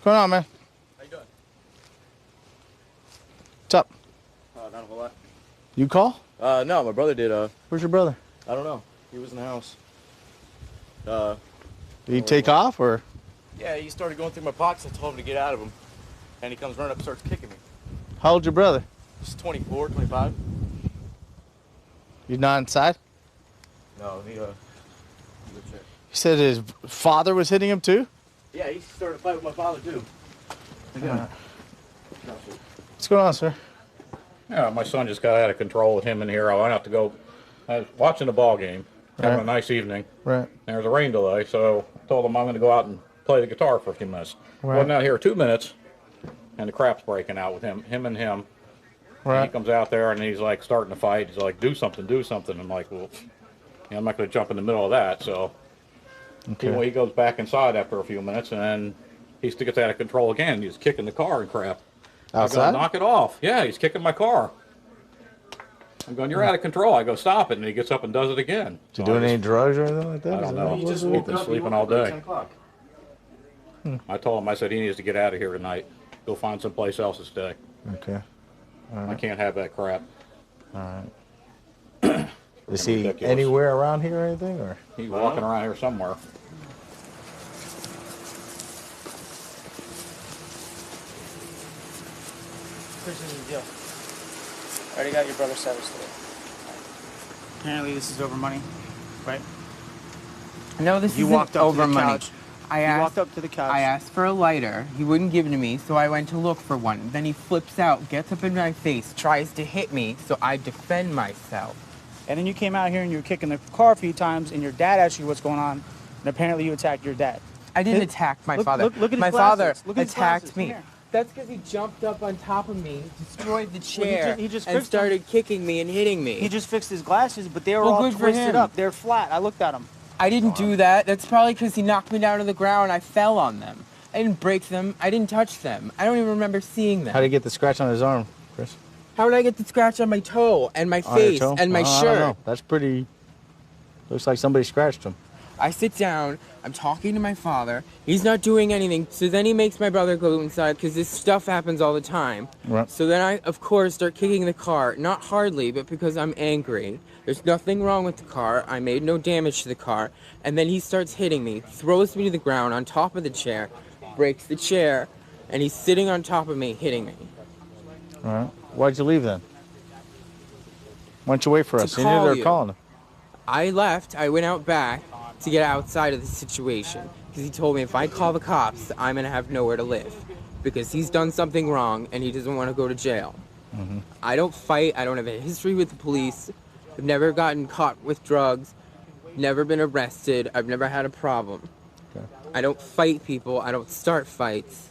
going on, man? How you doing? What's up? Not a whole lot. You call? No, my brother did. Where's your brother? I don't know. He was in the house. Did he take off or? Yeah, he started going through my pockets. I told him to get out of them. And he comes running up and starts kicking me. How old's your brother? He's 24, 25. He's not inside? No, he He said his father was hitting him too? Yeah, he started a fight with my father too. What's going on, sir? Yeah, my son just got out of control with him in here. I went out to go. I was watching the ball game, having a nice evening. Right. There was a rain delay, so I told him I'm going to go out and play the guitar for a few minutes. Right. Wasn't out here 2 minutes, and the crap's breaking out with him and him. Right. And he comes out there and he's like starting to fight. He's like, do something, do something. I'm like, well, I'm not going to jump in the middle of that. So he goes back inside after a few minutes, and then he gets out of control again. He's kicking the car and crap. Outside? I go, knock it off. Yeah, he's kicking my car. I'm going, you're out of control. I go, stop it. And he gets up and does it again. Is he doing any drugs or anything like that? I don't know. He's been sleeping all day. I told him, I said, he needs to get out of here tonight. Go find someplace else to stay. Okay. All I right. can't have that crap. All right. Is he anywhere around here or anything? Or? He's walking around here somewhere. Here's the deal. I already got your brother's service today. Apparently this is over money, right? No, this You isn't walked up over to the money. couch. I You asked, walked up to the couch. I asked for a lighter. He wouldn't give it to me, so I went to look for one. Then he flips out, gets up in my face, tries to hit me, so I defend myself. And then you came out here and you were kicking the car a few times, and your dad asked you what's going on, and apparently you attacked your dad. I didn't attack my father. Look at his my glasses. father Look at his attacked glasses. me. Come here. That's because he jumped up on top of me, destroyed the Well, chair, he just and fixed them. started kicking me and hitting me. He just fixed his glasses, but they were Well, all good for twisted him. up. They're flat. I looked at them. I didn't do that. That's probably because he knocked me down to the ground. I fell on them. I didn't break them. I didn't touch them. I don't even remember seeing them. How did he get the scratch on his arm, Chris? How did I get the scratch on my toe and my On your face toe? and my I don't shirt? know. That's pretty. Looks like somebody scratched him. I sit down, I'm talking to my father, he's not doing anything, so then he makes my brother go inside because this stuff happens all the time. Right. So then I, of course, start kicking the car, not hardly, but because I'm angry. There's nothing wrong with the car, I made no damage to the car, and then he starts hitting me, throws me to the ground on top of the chair, breaks the chair, and he's sitting on top of me, hitting me. All right. Why'd you leave then? Why don't you wait for us? You knew call they were you. calling him. I left, I went out back to get outside of the situation because he told me if I call the cops, I'm going to have nowhere to live because he's done something wrong and he doesn't want to go to jail. Mm-hmm. I don't fight. I don't have a history with the police. I've never gotten caught with drugs, never been arrested. I've never had a problem. Okay. I don't fight people. I don't start fights.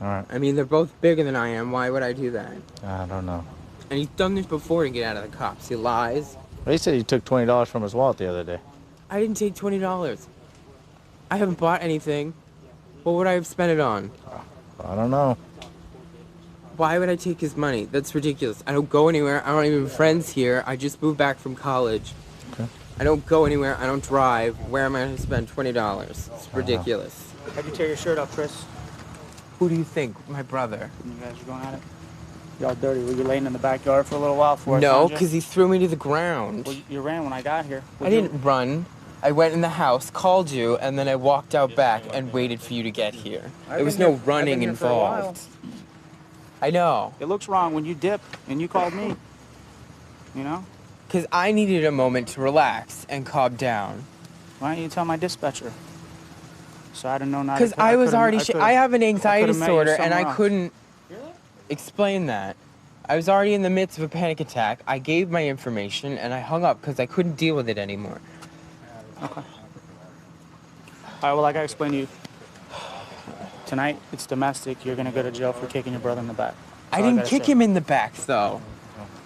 All right. I mean, they're both bigger than I am. Why would I do that? I don't know. And he's done this before to get out of the cops. He lies. He said he took $20 from his wallet the other day. I didn't take $20. I haven't bought anything. What would I have spent it on? I don't know. Why would I take his money? That's ridiculous. I don't go anywhere. I don't even have friends here. I just moved back from college. Okay. I don't go anywhere. I don't drive. Where am I going to spend $20? It's ridiculous. How'd you tear your shirt up, Chris? Who do you think? My brother. You guys were going at it? Y'all dirty. Were you laying in the backyard for a little while before I No, found you? because he threw me to the ground. Well, you ran when I got here. I didn't run. I went in the house, called you, and then I walked out back and waited for you to get here. There was no running involved. I know. It looks wrong when you dip and you called me. You know? Because I needed a moment to relax and calm down. Why don't you tell my dispatcher? So I didn't know not. Because I was already. I have an anxiety could've met you disorder, and somewhere I else. couldn't explain that. I was already in the midst of a panic attack. I gave my information, and I hung up because I couldn't deal with it anymore. Okay. All right. Well, like I explained to you, tonight it's domestic. You're gonna go to jail for kicking your brother in the back. I didn't kick him in the back, though.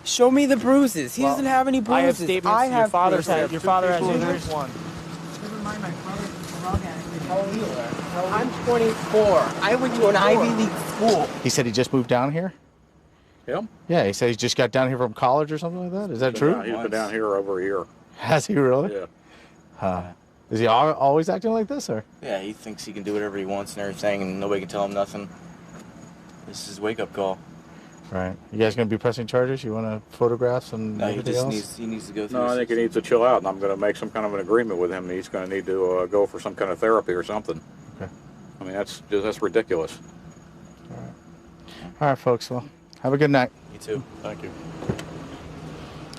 Show me the bruises. He doesn't have any bruises. I have statements. I Your have father's bruises. had. Your father has injuries. Never mind, my brother's a drug addict. How old are you? I'm 24. I went to an Ivy League school. He said he just moved down here? Him? Yeah, he said he just got down here from college or something like that. Is that true? He's been down here over a year. Has he really? Yeah. Is he always acting like this, or? Yeah, he thinks he can do whatever he wants and everything, and nobody can tell him nothing. This is his wake-up call. Right. You guys gonna be pressing charges? You want photographs and No, he everything just else? needs to go through. No, I think he needs to chill out, and I'm going to make some kind of an agreement with him. He's going to need to go for some kind of therapy or something. Okay. I mean, that's ridiculous. All right, folks. Well, have a good night. You too. Thank you.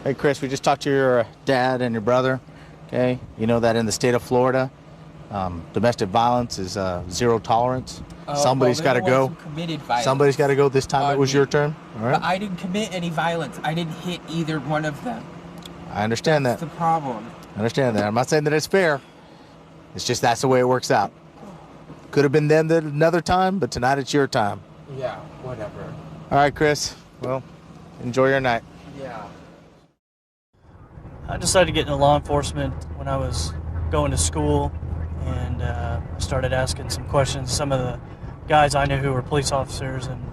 Hey, Chris, we just talked to your dad and your brother. Okay. You know that in the state of Florida, domestic violence is zero tolerance. Somebody's got to go. Somebody's got to go. This time it was your turn. All right. But I didn't commit any violence. I didn't hit either one of them. I understand that. That's the problem. I understand that. I'm not saying that it's fair. It's just that's the way it works out. Could have been them another time, but tonight it's your time. Yeah, whatever. All right, Chris. Well, enjoy your night. Yeah. I decided to get into law enforcement when I was going to school, and started asking some questions. Some of the guys I knew who were police officers, and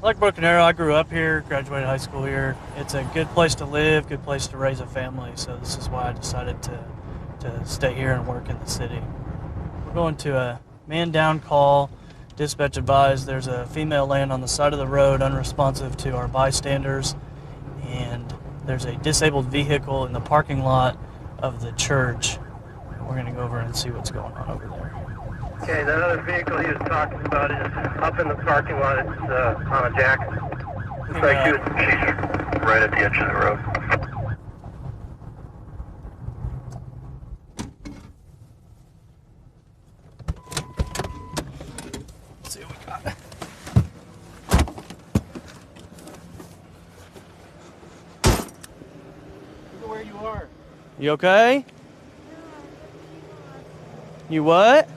like Broken Arrow, I grew up here, graduated high school here. It's a good place to live, good place to raise a family, so this is why I decided to stay here and work in the city. We're going to a man down call. Dispatch advised there's a female laying on the side of the road, unresponsive to our bystanders, and there's a disabled vehicle in the parking lot of the church. We're going to go over and see what's going on over there. Okay, that other vehicle he was talking about is up in the parking lot. It's on a jack. Looks like she's right at the edge of the road. Let's see what we got. Look at where you are. You okay? You what?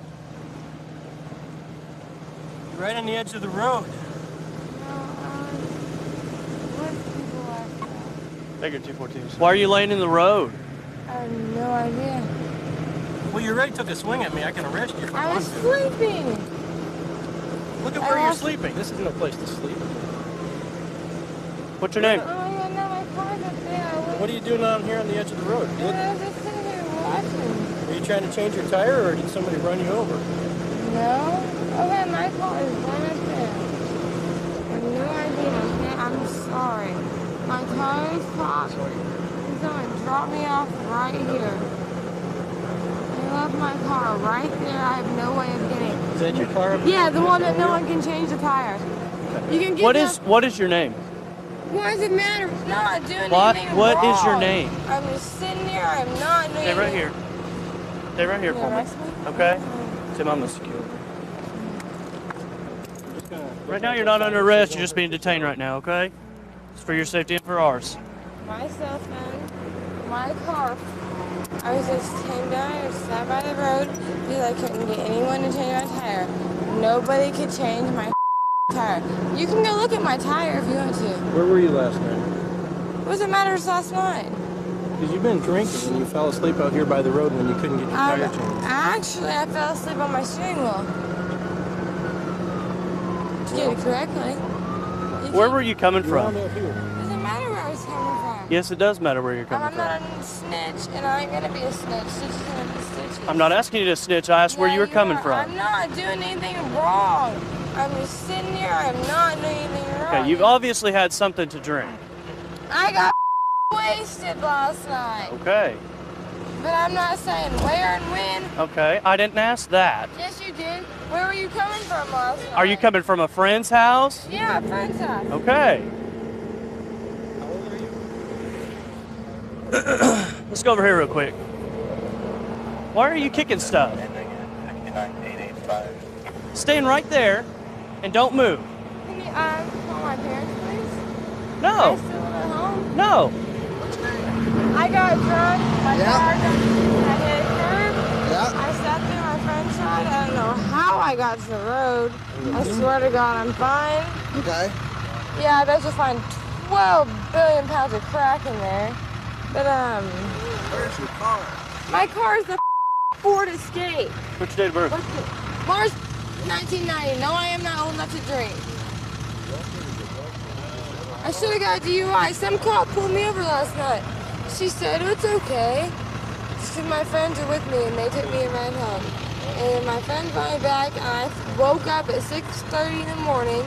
You're right on the edge of the road. Figure 214. Why are you laying in the road? I have no idea. Well, you already took a swing at me. I can arrest you if I I want was to. sleeping. Look at where you're sleeping. This is no place to sleep. What's your name? Oh my god, no, my car's up there. What are you doing down here on the edge of the road? I was just sitting here watching. Are you trying to change your tire, or did somebody run you over? No? Okay, my car is right up there. I have no idea, okay? I'm sorry. My car is parked. Someone dropped me off right here. I left my car right there. I have no way of getting it. Is that your car? Yeah, the one that no one can change the tire. You can get What is your name? Why does it matter? I'm not doing anything What wrong. is your name? I'm just sitting here. I'm not doing Stay right here. Stay right here for me. Okay? Tim, I'm gonna secure. Right now you're not under arrest, you're just being detained right now, okay? It's for your safety and for ours. My cell phone, my car. I was just came down here, sat by the road because I couldn't get anyone to change my tire. Nobody could change my tire. You can go look at my tire if you want to. Where were you last night? What does it matter? It's last night. Because you've been drinking and you fell asleep out here by the road when you couldn't get your tire changed. Actually, I fell asleep on my steering wheel. To get it correctly. Where were you coming from? Doesn't matter where I was coming from. Yes, it does matter where you're coming I'm from. not a snitch, and I ain't gonna be a snitch. Snitch is gonna be stitches. I'm not asking you to snitch, I asked where you were coming from. I'm not doing anything wrong. I'm just sitting here. I'm not doing anything wrong. Okay, you've obviously had something to drink. I got wasted last night. Okay. But I'm not saying where and when. Okay, I didn't ask that. Yes, you did. Where were you coming from last night? Are you coming from a friend's house? Yeah, a friend's house. Okay. Let's go over here real quick. Why are you kicking stuff? Staying right there and don't move. Can you call my parents, please? No. Are they still at home? No. I got drunk. My car I hit a curb. I sat there on my friend's side. I don't know how I got to the road. I swear to God, I'm fine. Okay. Yeah, I bet you'll find 12 billion pounds of crack in there. But, Where's your car? my car is the Ford Escape. What's your date of birth? March 1990. No, I am not old enough to drink. I should have got a DUI. Some cop pulled me over last night. She said, oh, it's okay. Two of my friends are with me, and they took me a ride home. And my friend brought me back, and I woke up at 6:30 in the morning,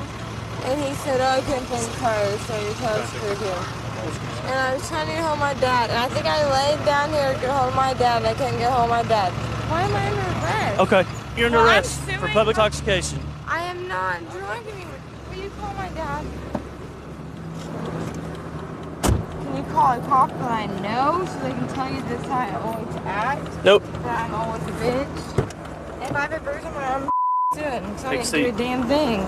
and he said, "Oh, I couldn't find the car, so your car's screwed here." And I was trying to get hold of my dad, and I think I laid down here to get hold of my dad, and I couldn't get hold of my dad. Why am I under arrest? Okay, you're under Well, I'm arrest for suing- public intoxication. I am not drunk anymore. Will you call my dad? Can you call a cop that I know so they can tell you this how I always act? Nope. That I'm always a bitch? If I have a bruise on my arm, do it. And so I Take a didn't do a seat. damn thing.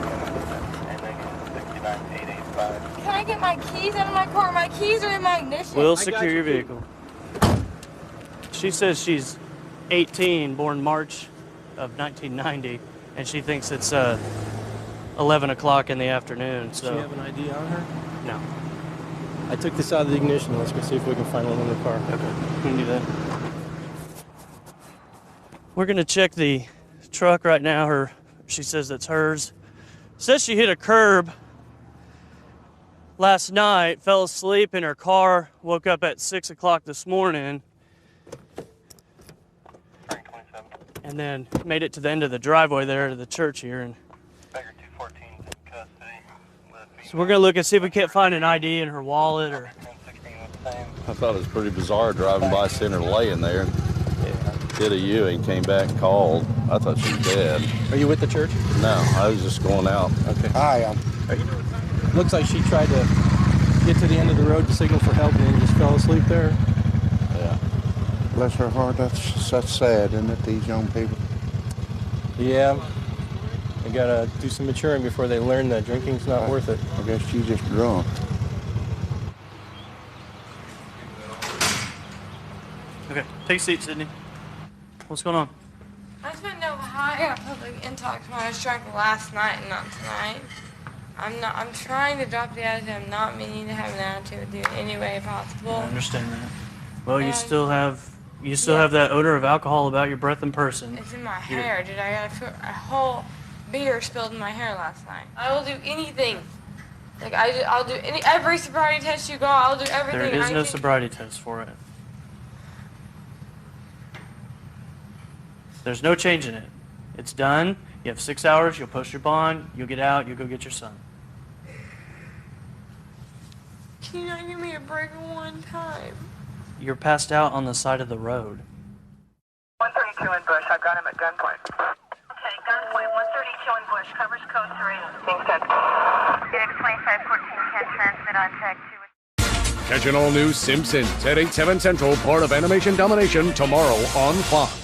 Can I get my keys out of my car? My keys are in my ignition. We'll secure your vehicle. She says she's 18, born March of 1990, and she thinks it's 11 o'clock in the afternoon. Does So she have an ID on her? No. I took this out of the ignition. Let's go see if we can find one in the car. Okay, we can do that. We're gonna check the truck right now. She says that's hers. Says she hit a curb last night, fell asleep in her car, woke up at 6 o'clock this morning, and then made it to the end of the driveway there to the church here. And so we're gonna look and see if we can't find an ID in her wallet or. I thought it was pretty bizarre driving by, seeing her laying there. Did a U-turn, came back and called. I thought she was dead. Are you with the church? No, I was just going out. Okay. Hi. Looks like she tried to get to the end of the road to signal for help and then just fell asleep there. Yeah. Bless her heart, that's sad, isn't it, these young people? Yeah. They gotta do some maturing before they learn that drinking's not worth it. I guess she's just drunk. Okay, take a seat, Sydney. What's going on? I just want to know how I got public intox when I was drunk last night and not tonight. I'm trying to drop the attitude. I'm not meaning to have an attitude with you in any way possible. I understand that. Well, you still have that odor of alcohol about your breath and person. It's in my hair, dude. I got a whole beer spilled in my hair last night. I will do anything. Like I'll do every sobriety test you got. I'll do everything. There is no sobriety test for it. There's no change in it. It's done. You have 6 hours. You'll post your bond. You'll get out. You'll go get your son. Can you not give me a break one time? You're passed out on the side of the road. 132 in Bush. I've got him at gunpoint. Okay, gunpoint. 132 in Bush. Covers code 3. Being sent. Phoenix 2514 can transmit on tag 2. Catch an all-new Simpsons at 8, 7 Central, part of Animation Domination, tomorrow on Fox.